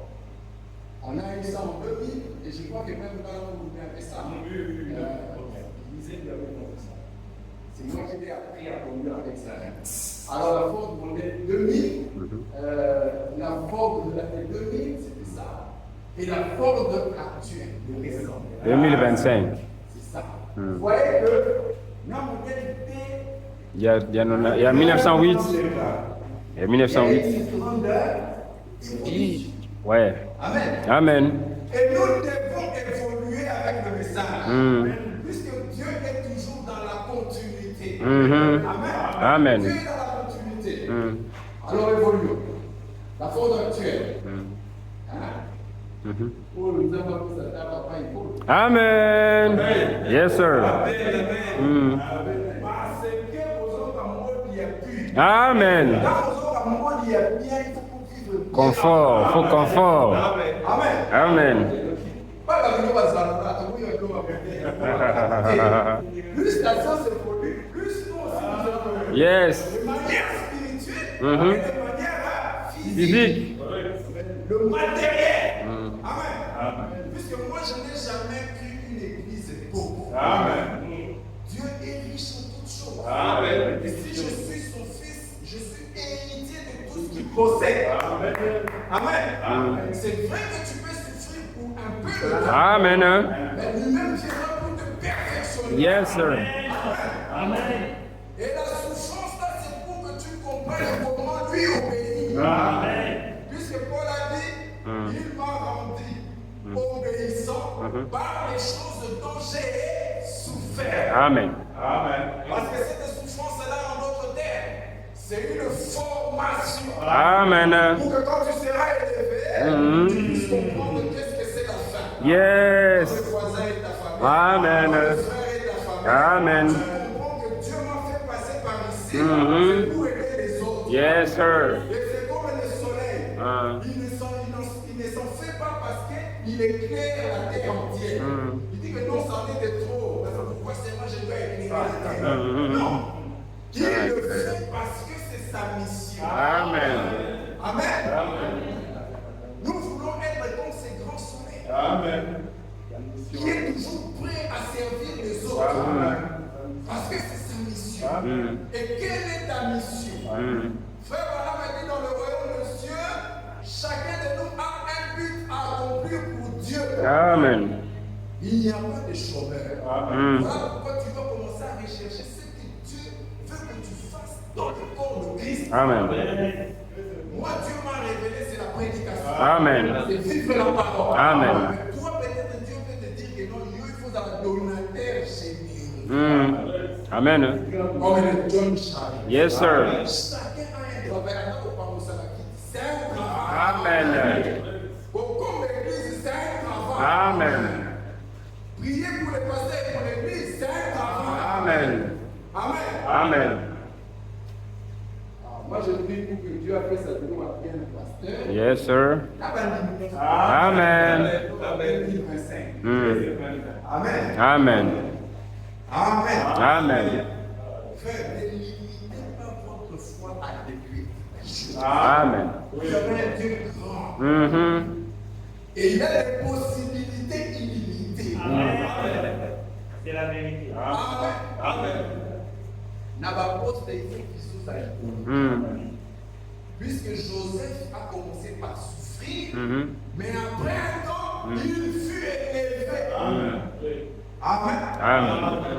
[SPEAKER 1] On a eu ça en 2000 et je crois que même Branham voulait un peu ça. Il disait qu'il avait montré ça. C'est moi qui l'ai appris à conduire avec ça. Alors la Ford modèle 2000, la Ford de l'année 2000, c'était ça. Et la Ford actuelle, de récent.
[SPEAKER 2] 2025.
[SPEAKER 1] C'est ça. Vous voyez que la modalité.
[SPEAKER 2] Il y a 1908. Il y a 1908. Ouais.
[SPEAKER 1] Amen.
[SPEAKER 2] Amen.
[SPEAKER 1] Et nous devons évoluer avec le message. Puisque Dieu est toujours dans la continuité. Amen.
[SPEAKER 2] Amen.
[SPEAKER 1] Dieu est dans la continuité. Alors évoluons. La Ford actuelle. Paul nous a pas mis sa table à pain et Paul.
[SPEAKER 2] Amen. Yes, sir.
[SPEAKER 1] Parce que aux autres amoureux, il y a plus.
[SPEAKER 2] Amen.
[SPEAKER 1] Dans aux autres amoureux, il y a bien, il faut vivre bien.
[SPEAKER 2] Confort. Faut confort.
[SPEAKER 1] Amen.
[SPEAKER 2] Amen.
[SPEAKER 1] Pas la vidéo va se faire, tout le monde va plus la science évolue, plus nous aussi nous avons
[SPEAKER 2] Yes.
[SPEAKER 1] de manière spirituelle et de manière physique. Le matériel. Amen. Puisque moi, je n'ai jamais cru une église pauvre. Amen. Dieu est riche en toutes choses. Amen. Et si je suis son fils, je suis héritier de tout ce qu'il possède. Amen. Amen. C'est vrai que tu peux souffrir pour un peu de temps.
[SPEAKER 2] Amen.
[SPEAKER 1] Mais lui-même viendra pour te perfectionner.
[SPEAKER 2] Yes, sir.
[SPEAKER 1] Amen. Et la souffrance là, c'est pour que tu comprennes comment lui obéit. Amen. Puisque Paul a dit, il m'a rendu obéissant par les choses dont j'ai souffert.
[SPEAKER 2] Amen.
[SPEAKER 1] Parce que cette souffrance-là en notre terre, c'est une formation.
[SPEAKER 2] Amen.
[SPEAKER 1] Pour que quand tu seras élevé, tu puisses comprendre qu'est-ce que c'est la fin.
[SPEAKER 2] Yes.
[SPEAKER 1] Le voisin et ta famille.
[SPEAKER 2] Amen.
[SPEAKER 1] Le frère et ta famille.
[SPEAKER 2] Amen.
[SPEAKER 1] Tu comprends que Dieu m'a fait passer par ici. C'est pour aider les autres.
[SPEAKER 2] Yes, sir.
[SPEAKER 1] Et c'est comme le soleil. Il ne s'en fait pas parce qu'il éclaire la terre entière. Il dit que non, ça en est trop. Pourquoi c'est moi je dois éclairer la terre? Non. Il le fait parce que c'est sa mission.
[SPEAKER 2] Amen.
[SPEAKER 1] Amen. Nous voulons être qui est toujours prêt à servir les autres. Parce que c'est sa mission. Et quelle est ta mission? Frère, voilà, m'a dit dans le royaume de Dieu, chacun de nous a un but à accomplir pour Dieu.
[SPEAKER 2] Amen.
[SPEAKER 1] Il n'y a pas de chômeur. Voilà pourquoi tu dois commencer à rechercher ce que Dieu veut que tu fasses dans le corps de Christ.
[SPEAKER 2] Amen.
[SPEAKER 1] Moi, Dieu m'a révélé, c'est la prédication.
[SPEAKER 2] Amen.
[SPEAKER 1] C'est vivre la parole.
[SPEAKER 2] Amen.
[SPEAKER 1] Mais toi, peut-être Dieu peut te dire que non, il faut un donateur généreux.
[SPEAKER 2] Amen.
[SPEAKER 1] Comme le John Charlie.
[SPEAKER 2] Yes, sir.
[SPEAKER 1] Chacun a un travail. Attends, on parle de ça. C'est un travail.
[SPEAKER 2] Amen.
[SPEAKER 1] Comme l'église, c'est un travail.
[SPEAKER 2] Amen.
[SPEAKER 1] Prier pour les pasteurs et pour l'église, c'est un travail.
[SPEAKER 2] Amen.
[SPEAKER 1] Amen.
[SPEAKER 2] Amen.
[SPEAKER 1] Moi, je prie pour que Dieu a fait sa vie à bien le pasteur.
[SPEAKER 2] Yes, sir. Amen.
[SPEAKER 1] Amen.
[SPEAKER 2] Amen.
[SPEAKER 1] Amen.
[SPEAKER 2] Amen.
[SPEAKER 1] Frère, ne limitez pas votre foi à des puits.
[SPEAKER 2] Amen.
[SPEAKER 1] Vous avez un Dieu grand. Et il y a des possibilités illimitées.
[SPEAKER 3] C'est la vérité.
[SPEAKER 1] Amen. Amen. N'a pas posé des choses à Puisque Joseph a commencé par souffrir, mais après un temps, il fut élevé. Amen.
[SPEAKER 2] Amen.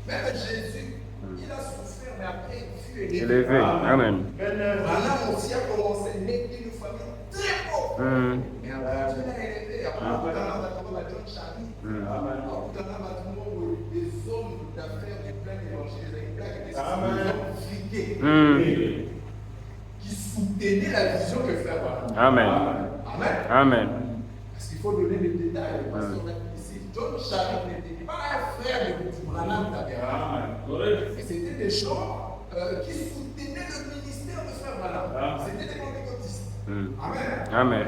[SPEAKER 1] Même Jésus, il a souffert, mais après il fut élevé.
[SPEAKER 2] Élevé. Amen.
[SPEAKER 1] Abraham aussi a commencé né d'une famille très pauvre. Mais après Dieu l'a élevé. Après, il a John Charlie. Après, des hommes d'affaires de plein d'évangile, des hommes friqués. Qui soutenaient la vision que frère Abraham.
[SPEAKER 2] Amen.
[SPEAKER 1] Amen.
[SPEAKER 2] Amen.
[SPEAKER 1] Parce qu'il faut donner les détails. Parce qu'on a ici, John Charlie n'était pas un frère de Branham Tabernacle. Et c'était des gens qui soutenaient le ministère de frère Branham. C'était des pentecôtistes. Amen.
[SPEAKER 2] Amen.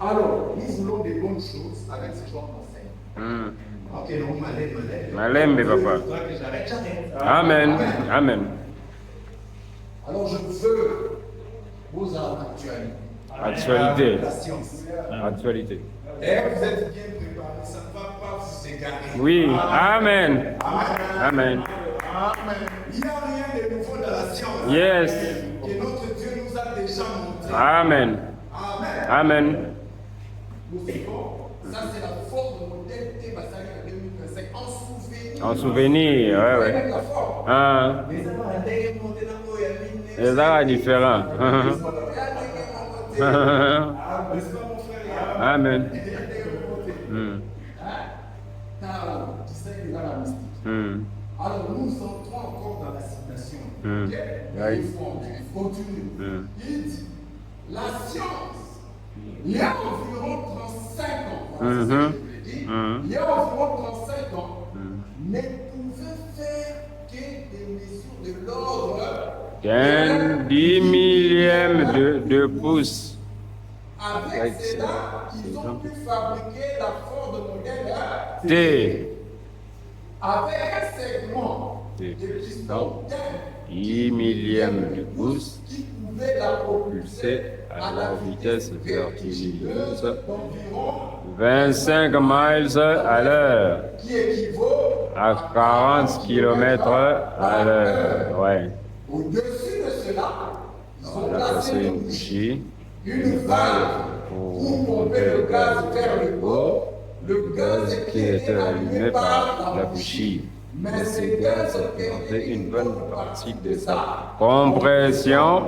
[SPEAKER 1] Alors, nous voulons des bonnes choses avec ces gens d'enseignants. Ok, non, malais.
[SPEAKER 2] Malembe, papa.
[SPEAKER 1] Que j'arrête.
[SPEAKER 2] Amen. Amen.
[SPEAKER 1] Alors, je veux vous en actualité.
[SPEAKER 2] Actualité.
[SPEAKER 1] La science.
[SPEAKER 2] Actualité.
[SPEAKER 1] Et vous êtes bien préparés, ça ne va pas vous égarer.
[SPEAKER 2] Oui. Amen. Amen.
[SPEAKER 1] Il n'y a rien de nouveau dans la science.
[SPEAKER 2] Yes.
[SPEAKER 1] Que notre Dieu nous a déjà montré.
[SPEAKER 2] Amen.
[SPEAKER 1] Amen.
[SPEAKER 2] Amen.
[SPEAKER 1] Nous suivons. Ça, c'est la forme modèle T. Bassali en 2025. En souvenir.
[SPEAKER 2] En souvenir, ouais.
[SPEAKER 1] La forme.
[SPEAKER 2] Ah.
[SPEAKER 1] Mais ça va aller monter dans le
[SPEAKER 2] Et ça, différent.
[SPEAKER 1] N'est-ce pas, mon frère?
[SPEAKER 2] Amen.
[SPEAKER 1] Alors nous entrons encore dans la citation.
[SPEAKER 2] Oui.
[SPEAKER 1] Il continue. Il dit, la science, il y a environ 35 ans, voilà ce que je veux dire, il y a environ 35 ans, ne pouvait faire que des mesures de l'ordre
[SPEAKER 2] Qu'un 10 millième de pouce.
[SPEAKER 1] Avec cela, ils ont pu fabriquer la forme modèle
[SPEAKER 2] T.
[SPEAKER 1] avec un segment de piston
[SPEAKER 2] 10 millième de pouce
[SPEAKER 1] qui pouvait la propulser
[SPEAKER 2] à la vitesse vertigineuse
[SPEAKER 1] d'environ
[SPEAKER 2] 25 miles à l'heure
[SPEAKER 1] qui équivaut
[SPEAKER 2] à 40 km à l'heure. Ouais.
[SPEAKER 1] au-dessus de cela, ils ont
[SPEAKER 2] On a
[SPEAKER 1] placé
[SPEAKER 2] passé
[SPEAKER 1] une
[SPEAKER 2] une
[SPEAKER 1] bougie,
[SPEAKER 2] bougie
[SPEAKER 1] une valve pour pomper le gaz vers le haut. Le gaz
[SPEAKER 2] qui était allumé par la bougie. Mais ce gaz représentait une bonne partie de sa compression,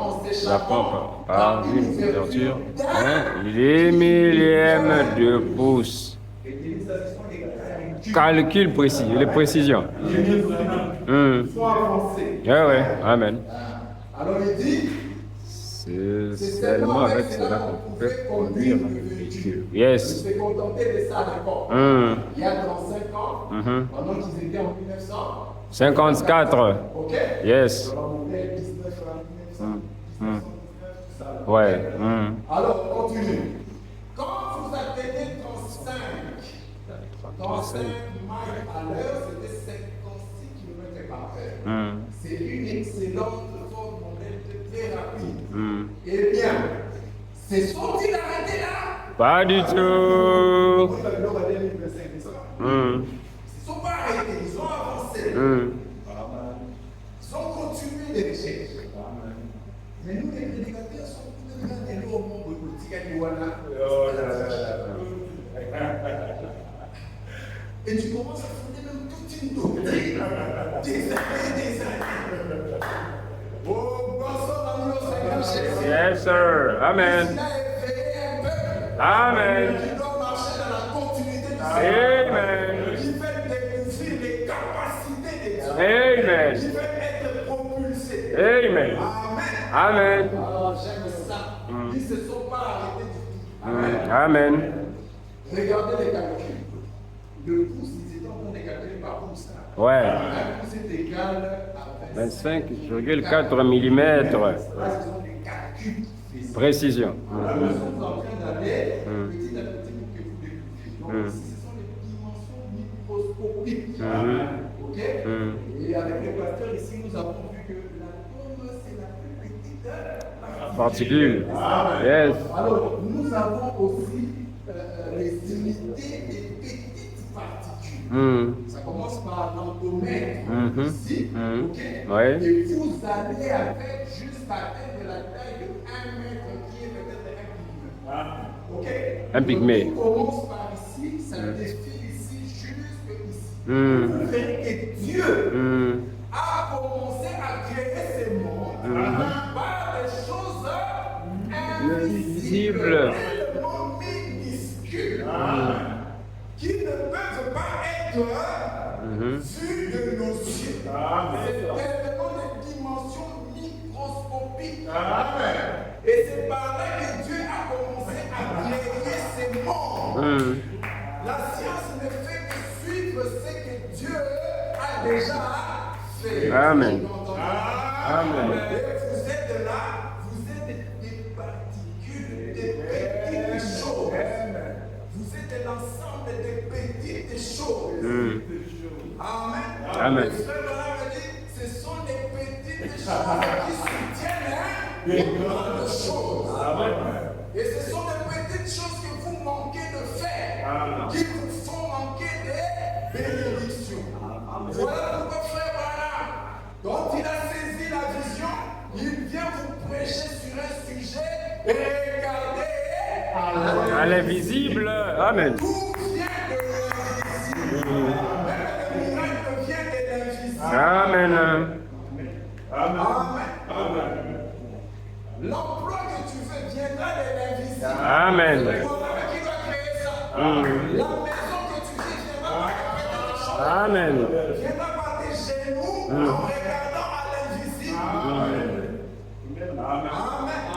[SPEAKER 2] la pompe par une ouverture d'un 10 millième de pouce. Calcul précis, les précisions.
[SPEAKER 1] Faut avancer.
[SPEAKER 2] Ouais. Amen.
[SPEAKER 1] Alors il dit,
[SPEAKER 2] C'est seulement avec cela qu'on pouvait conduire un véhicule. Yes.
[SPEAKER 1] je me suis contenté de ça d'accord. Il y a 35 ans, pendant qu'ils étaient en 1900.
[SPEAKER 2] 54.
[SPEAKER 1] Ok.
[SPEAKER 2] Yes.
[SPEAKER 1] On va monter 19 à 1900. tout ça.
[SPEAKER 2] Ouais.
[SPEAKER 1] Alors, on continue. Quand vous atteignez 35 miles à l'heure, c'était 56 km par heure. C'est une excellente forme modèle très rapide. Eh bien, c'est sont-ils arrêtés là?
[SPEAKER 2] Pas du tout.
[SPEAKER 1] Et tu commences à fonder même toute une doctrine. Des années. Oh, bonsoir, ami au Seigneur Jésus.
[SPEAKER 2] Yes, sir. Amen.
[SPEAKER 1] Il a éveillé un peuple
[SPEAKER 2] Amen.
[SPEAKER 1] qui doit marcher dans la continuité du Seigneur.
[SPEAKER 2] Amen.
[SPEAKER 1] Qui fait découvrir les capacités de Dieu.
[SPEAKER 2] Amen.
[SPEAKER 1] Qui fait être propulsé.
[SPEAKER 2] Amen.
[SPEAKER 1] Amen.
[SPEAKER 2] Amen.
[SPEAKER 1] Alors j'aime ça. Ils ne se sont pas arrêtés du tout.
[SPEAKER 2] Amen.
[SPEAKER 1] Regardez les calculs. Le pouce, ils étaient en train de calculer par pouce.
[SPEAKER 2] Ouais.
[SPEAKER 1] Un pouce est égal à
[SPEAKER 2] 25,4 mm.
[SPEAKER 1] Là, ce sont des calculs physiques.
[SPEAKER 2] Précision.
[SPEAKER 1] Nous sommes en train d'aller petit à petit pour que vous découvriez. Donc, ici, ce sont les dimensions microscopiques. Ok? Et avec le pasteur, ici, nous avons vu que l'atome, c'est la plus petite
[SPEAKER 2] Particule. Yes.
[SPEAKER 1] Alors, nous avons aussi les unités des petites particules. Ça commence par l'endomètre, ici, ok?
[SPEAKER 2] Ouais.
[SPEAKER 1] Et vous allez avec jusqu'à atteindre la taille de 1 mètre qui est peut-être 1 millimètre. Ok?
[SPEAKER 2] Un pygmée.
[SPEAKER 1] Donc, on commence par ici, ça défile ici, jusque ici. Vous verrez que Dieu a commencé à créer ces mondes par des choses invisibles, tellement minuscules, qui ne peuvent pas être vues de nos yeux. C'est tellement des dimensions microscopiques. Et c'est par là que Dieu a commencé à créer ces mondes. La science ne fait que suivre ce que Dieu a déjà fait.
[SPEAKER 2] Amen.
[SPEAKER 1] Amen. Et vous êtes là, vous êtes des particules, des petites choses. Vous êtes l'ensemble des petites choses. Amen.
[SPEAKER 2] Amen.
[SPEAKER 1] Le frère Bernard me dit, ce sont des petites choses qui soutiennent les grandes choses. Et ce sont des petites choses que vous manquez de faire, qui vous font manquer des bénédictions. Voilà pourquoi frère Bernard, quand il a saisi la vision, il vient vous prêcher sur un sujet et regardez
[SPEAKER 2] À l'invisible. Amen.
[SPEAKER 1] tout vient de l'invisible. Même le miracle vient de l'invisible.
[SPEAKER 2] Amen.
[SPEAKER 1] Amen. L'emploi que tu veux viendra de l'invisible.
[SPEAKER 2] Amen.
[SPEAKER 1] Le problème qui va créer ça. La maison que tu vis viendra par
[SPEAKER 2] Amen.
[SPEAKER 1] viendra par tes genoux en regardant à l'invisible.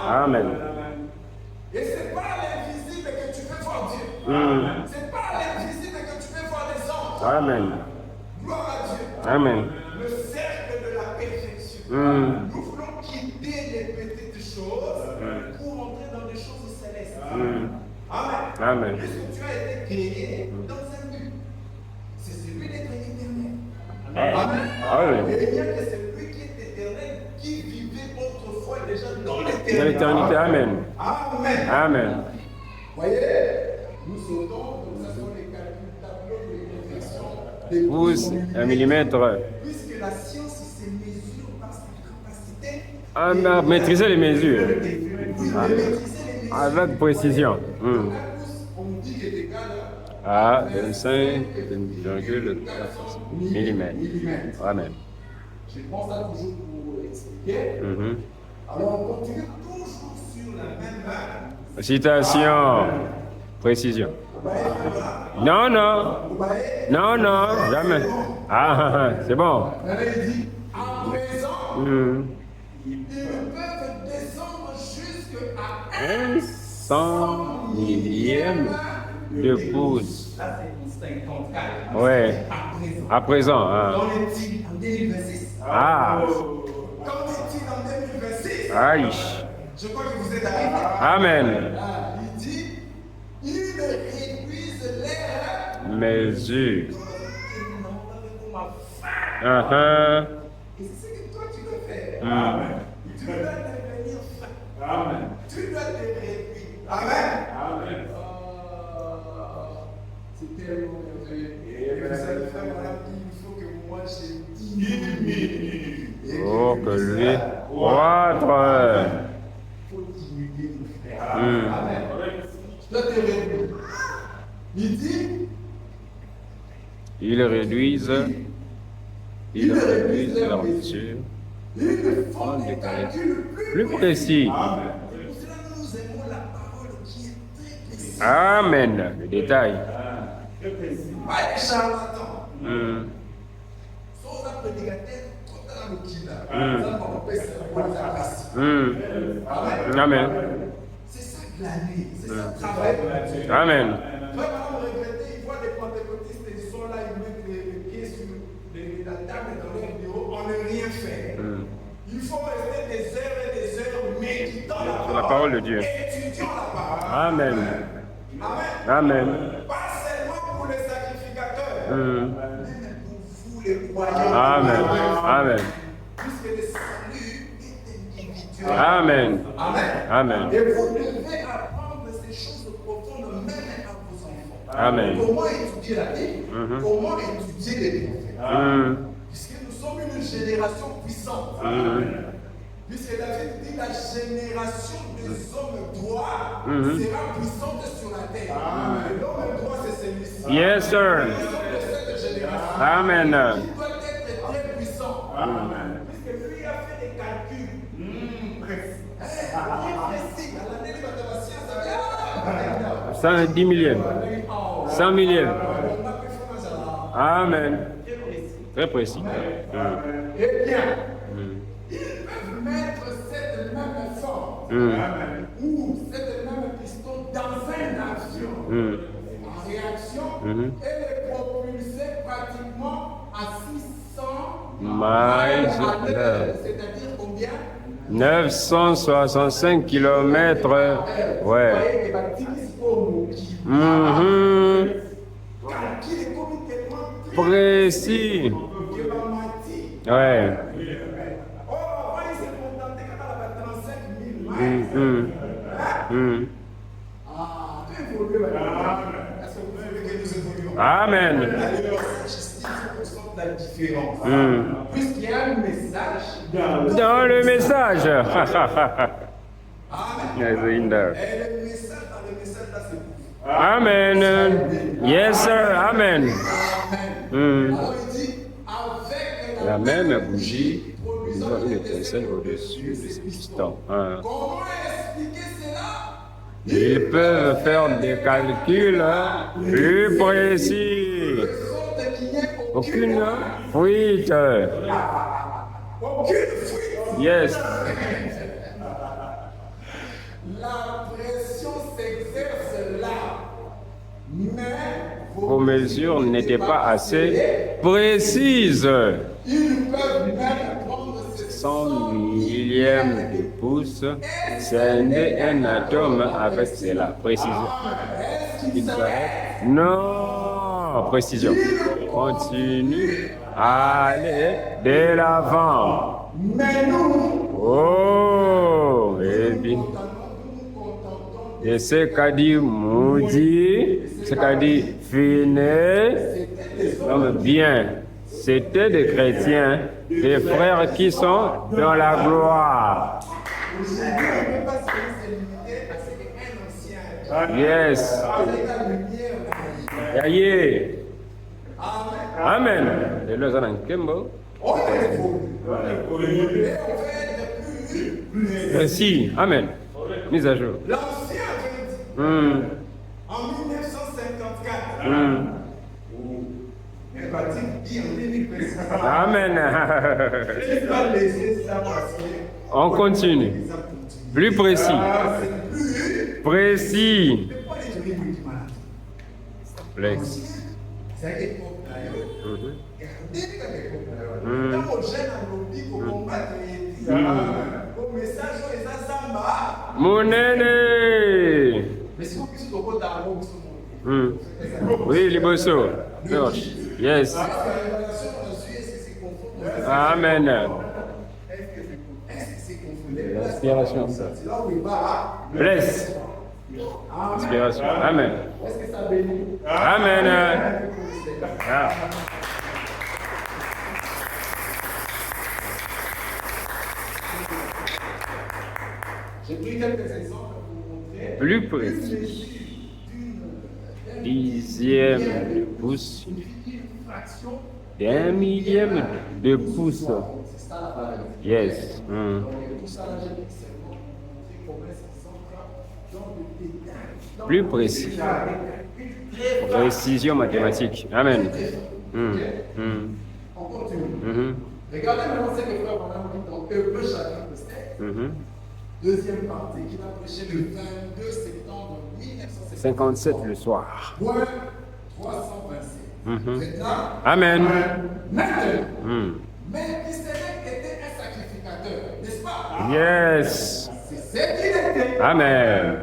[SPEAKER 2] Amen.
[SPEAKER 1] Et c'est pas à l'invisible que tu peux voir Dieu. C'est pas à l'invisible que tu peux voir les anges.
[SPEAKER 2] Amen.
[SPEAKER 1] Gloire à Dieu.
[SPEAKER 2] Amen.
[SPEAKER 1] Le cercle de la perfection. Nous voulons quitter les petites choses pour entrer dans des choses célestes. Amen.
[SPEAKER 2] Amen.
[SPEAKER 1] Puisque tu as été créé dans un but. C'est celui d'être éternel.
[SPEAKER 2] Amen.
[SPEAKER 1] Et il n'y a que celui qui est éternel qui vivait autrefois déjà dans
[SPEAKER 2] Dans
[SPEAKER 1] l'éternité.
[SPEAKER 2] l'éternité. Amen.
[SPEAKER 1] Amen.
[SPEAKER 2] Amen.
[SPEAKER 1] Voyez, nous sautons, donc ça sont les calculs tableaux de perfection des
[SPEAKER 2] Pouce, 1 millimètre.
[SPEAKER 1] Puisque la science se mesure par sa capacité
[SPEAKER 2] À maîtriser les mesures.
[SPEAKER 1] de maîtriser les mesures.
[SPEAKER 2] Avec précision.
[SPEAKER 1] Un pouce, on dit qu'il est égal
[SPEAKER 2] À 25,4 mm. Amen.
[SPEAKER 1] Je prends ça toujours pour expliquer. Alors on continue toujours sur la même vague.
[SPEAKER 2] Citation. Précision. Non, non. Non, non. Jamais. Ah, c'est bon.
[SPEAKER 1] Il dit, à présent, ils peuvent descendre jusqu'à
[SPEAKER 2] 100 millième de pouce.
[SPEAKER 1] Ça, c'est une 54.
[SPEAKER 2] Ouais.
[SPEAKER 1] À présent.
[SPEAKER 2] À présent. Hein.
[SPEAKER 1] Qu'en est-il en 2026?
[SPEAKER 2] Ah.
[SPEAKER 1] Qu'en est-il en 2026?
[SPEAKER 2] Aïe.
[SPEAKER 1] Je crois que vous êtes arrivés.
[SPEAKER 2] Amen.
[SPEAKER 1] Ah, il dit, ils réduisent l'air.
[SPEAKER 2] Mesure.
[SPEAKER 1] Et c'est ce que toi tu dois faire.
[SPEAKER 2] Amen.
[SPEAKER 1] Tu dois devenir fin. Tu dois te réduire. Amen. C'est tellement merveilleux. Et vous savez, frère, madame, il faut que moi je diminue.
[SPEAKER 2] Oh, que lui croître.
[SPEAKER 1] Il faut diminuer le frère. Amen. Tu dois te réduire. Il dit,
[SPEAKER 2] Ils réduisent leur mesure,
[SPEAKER 1] Ils
[SPEAKER 2] font
[SPEAKER 1] font
[SPEAKER 2] des
[SPEAKER 1] des
[SPEAKER 2] calculs
[SPEAKER 1] calculs
[SPEAKER 2] plus précis.
[SPEAKER 1] C'est pour cela que nous aimons la parole qui est très précise.
[SPEAKER 2] Amen. Le détail.
[SPEAKER 3] Très précis.
[SPEAKER 1] Pas des charlatans.
[SPEAKER 2] Hmm.
[SPEAKER 1] Sans un prédicateur, quand on a le killer,
[SPEAKER 2] Mm.
[SPEAKER 1] ça on appelle ça la bonne grâce.
[SPEAKER 2] Hmm. Amen.
[SPEAKER 1] C'est ça glaner, c'est ça travailler.
[SPEAKER 2] Amen.
[SPEAKER 1] Moi, quand on regrettait, ils voient des pentecôtistes, ils sont là, ils mettent les pieds sur la table dans leur bureau, on n'a rien fait.
[SPEAKER 2] Hmm.
[SPEAKER 1] Il faut rester des heures et des heures méditant
[SPEAKER 2] La parole de Dieu.
[SPEAKER 1] étudiant la parole.
[SPEAKER 2] Amen.
[SPEAKER 1] Amen.
[SPEAKER 2] Amen.
[SPEAKER 1] Pas seulement pour les sacrificateurs,
[SPEAKER 2] Hmm.
[SPEAKER 1] même pour vous les croyants.
[SPEAKER 2] Amen. Amen.
[SPEAKER 1] Puisque le salut est individuel.
[SPEAKER 2] Amen.
[SPEAKER 1] Amen.
[SPEAKER 2] Amen.
[SPEAKER 1] Et vous devez apprendre ces choses profondes même à vos enfants.
[SPEAKER 2] Amen.
[SPEAKER 1] Comment étudier la Bible?
[SPEAKER 2] Mhm.
[SPEAKER 1] Comment étudier les prophètes?
[SPEAKER 2] Hmm.
[SPEAKER 1] Puisque nous sommes une génération puissante.
[SPEAKER 2] Hmm.
[SPEAKER 1] Puisque David dit la génération des hommes droits
[SPEAKER 2] Mhm.
[SPEAKER 1] sera puissante sur la terre. Et l'homme droit, c'est celui-ci.
[SPEAKER 2] Yes, sir.
[SPEAKER 1] Nous sommes de cette génération.
[SPEAKER 2] Amen.
[SPEAKER 1] Il doit être très puissant. Puisque lui a fait des calculs. Précis. Précis. À l'année de mathématiciens, ça vient.
[SPEAKER 2] 110 millième. 100 millième.
[SPEAKER 1] On a pu faire un jardin.
[SPEAKER 2] Amen.
[SPEAKER 3] Très précis.
[SPEAKER 2] Très précis. Hmm.
[SPEAKER 1] Eh bien,
[SPEAKER 2] Hmm.
[SPEAKER 1] ils peuvent mettre cette même forme
[SPEAKER 2] Hmm.
[SPEAKER 1] ou cette même piston dans un avion
[SPEAKER 2] Hmm.
[SPEAKER 1] en réaction
[SPEAKER 2] Mhm.
[SPEAKER 1] et les propulser pratiquement à 600
[SPEAKER 2] Miles
[SPEAKER 1] à l'heure.
[SPEAKER 2] l'heure.
[SPEAKER 1] C'est-à-dire combien?
[SPEAKER 2] 965 kilomètres.
[SPEAKER 1] Vous
[SPEAKER 2] Ouais.
[SPEAKER 1] voyez que la petite forme qui
[SPEAKER 2] Mhm.
[SPEAKER 1] calcule est comme tellement
[SPEAKER 2] Précis.
[SPEAKER 1] que va mentir.
[SPEAKER 2] Ouais.
[SPEAKER 1] Oh, avant, il s'est contenté quand elle avait 35 000
[SPEAKER 2] Hmm.
[SPEAKER 1] miles.
[SPEAKER 2] Hmm.
[SPEAKER 1] Ah, tu évolues maintenant. Est-ce que vous voulez que nous évoluions?
[SPEAKER 2] Amen.
[SPEAKER 1] Alors, cette justice représente la différence.
[SPEAKER 2] Hmm.
[SPEAKER 1] Puisqu'il y a un message
[SPEAKER 2] Dans le message.
[SPEAKER 1] Amen.
[SPEAKER 2] Yes, in there.
[SPEAKER 1] Et le message dans le message là, c'est vous.
[SPEAKER 2] Amen. Yes, sir. Amen. Hmm.
[SPEAKER 1] Alors il dit, avec
[SPEAKER 2] La même bougie,
[SPEAKER 1] produisant
[SPEAKER 2] ils ont une
[SPEAKER 1] une
[SPEAKER 2] étincelle au-dessus de ces pistons. Hein.
[SPEAKER 1] Comment expliquer cela?
[SPEAKER 2] Ils peuvent faire des calculs plus précis.
[SPEAKER 1] De sorte qu'il n'y ait
[SPEAKER 2] Aucune fuite.
[SPEAKER 1] aucune fuite.
[SPEAKER 2] Yes.
[SPEAKER 1] La pression s'exerce là. Mais
[SPEAKER 2] Vos mesures n'étaient pas assez précises.
[SPEAKER 1] Ils peuvent même prendre ce
[SPEAKER 2] 100 millièmes de pouce, scinder un atome avec cela. Précision.
[SPEAKER 1] Est-ce qu'il
[SPEAKER 2] Il
[SPEAKER 1] s'arrête?
[SPEAKER 2] s'arrête? Non. Précision. Continue à aller de l'avant.
[SPEAKER 1] Mais nous,
[SPEAKER 2] Oh, eh bien.
[SPEAKER 1] nous contentons
[SPEAKER 2] Et ce qu'a dit Moody, ce qu'a dit Finet, non, bien, c'était des chrétiens, des frères qui sont dans la gloire.
[SPEAKER 1] aujourd'hui, on ne peut pas se limiter à ce qu'un ancien
[SPEAKER 2] Yes.
[SPEAKER 1] avec la lumière là.
[SPEAKER 2] Yaye.
[SPEAKER 1] Amen.
[SPEAKER 2] Amen. Et là, ça, dans Kembo.
[SPEAKER 1] On évolue. Et on veut être plus
[SPEAKER 2] Merci. Amen. Mise à jour.
[SPEAKER 1] L'ancien avait dit
[SPEAKER 2] Hmm.
[SPEAKER 1] en 1954.
[SPEAKER 2] Hmm.
[SPEAKER 1] Mais va-t-il dire en 2026?
[SPEAKER 2] Amen.
[SPEAKER 1] Je ne vais pas laisser ça passer.
[SPEAKER 2] On continue.
[SPEAKER 1] Ça continue.
[SPEAKER 2] Plus précis.
[SPEAKER 1] C'est plus.
[SPEAKER 2] Précis.
[SPEAKER 1] C'est pas les journées multimalades.
[SPEAKER 2] Flex.
[SPEAKER 1] C'est à l'époque d'ailleurs.
[SPEAKER 2] Mhm.
[SPEAKER 1] Regardez à l'époque d'ailleurs.
[SPEAKER 2] Mm.
[SPEAKER 1] Tant aux jeunes à lobby pour combattre les au message aux Azamba.
[SPEAKER 2] Munene.
[SPEAKER 1] Mais si vous puissiez au d'argent, vous
[SPEAKER 2] Hmm. Oui, Liboso. Yes.
[SPEAKER 1] Parce que la révélation reçue, est-ce que c'est conforme?
[SPEAKER 2] Amen.
[SPEAKER 1] Est-ce que c'est conforme?
[SPEAKER 2] L'inspiration.
[SPEAKER 1] C'est là où il va.
[SPEAKER 2] Bless. Inspiration. Amen.
[SPEAKER 1] Est-ce que ça bénit?
[SPEAKER 2] Amen. Ah.
[SPEAKER 1] J'ai pris quelques exemples pour vous montrer.
[SPEAKER 2] Plus précis. Dixième de pouce.
[SPEAKER 1] fraction
[SPEAKER 2] d'un millième de pouce.
[SPEAKER 1] C'est ça la valeur.
[SPEAKER 2] Yes.
[SPEAKER 1] Donc, tout ça, là, j'ai mis seulement pour montrer comment est-ce qu'ils sont dans le détail.
[SPEAKER 2] Plus précis.
[SPEAKER 1] Très
[SPEAKER 2] Précision mathématique. Amen.
[SPEAKER 1] On continue.
[SPEAKER 2] Mhm.
[SPEAKER 1] Regardez maintenant ce que frère Branham dit dans Hébreux chapitre 7,
[SPEAKER 2] Mhm.
[SPEAKER 1] deuxième partie, qu'il a prêché le 22 septembre 1957.
[SPEAKER 2] 57 le soir.
[SPEAKER 1] Point 327.
[SPEAKER 2] Mhm.
[SPEAKER 1] Maintenant,
[SPEAKER 2] Amen.
[SPEAKER 1] maintenant,
[SPEAKER 2] Mhm.
[SPEAKER 1] Melchisédek était un sacrificateur, n'est-ce pas?
[SPEAKER 2] Yes.
[SPEAKER 1] C'est ce qu'il était.
[SPEAKER 2] Amen.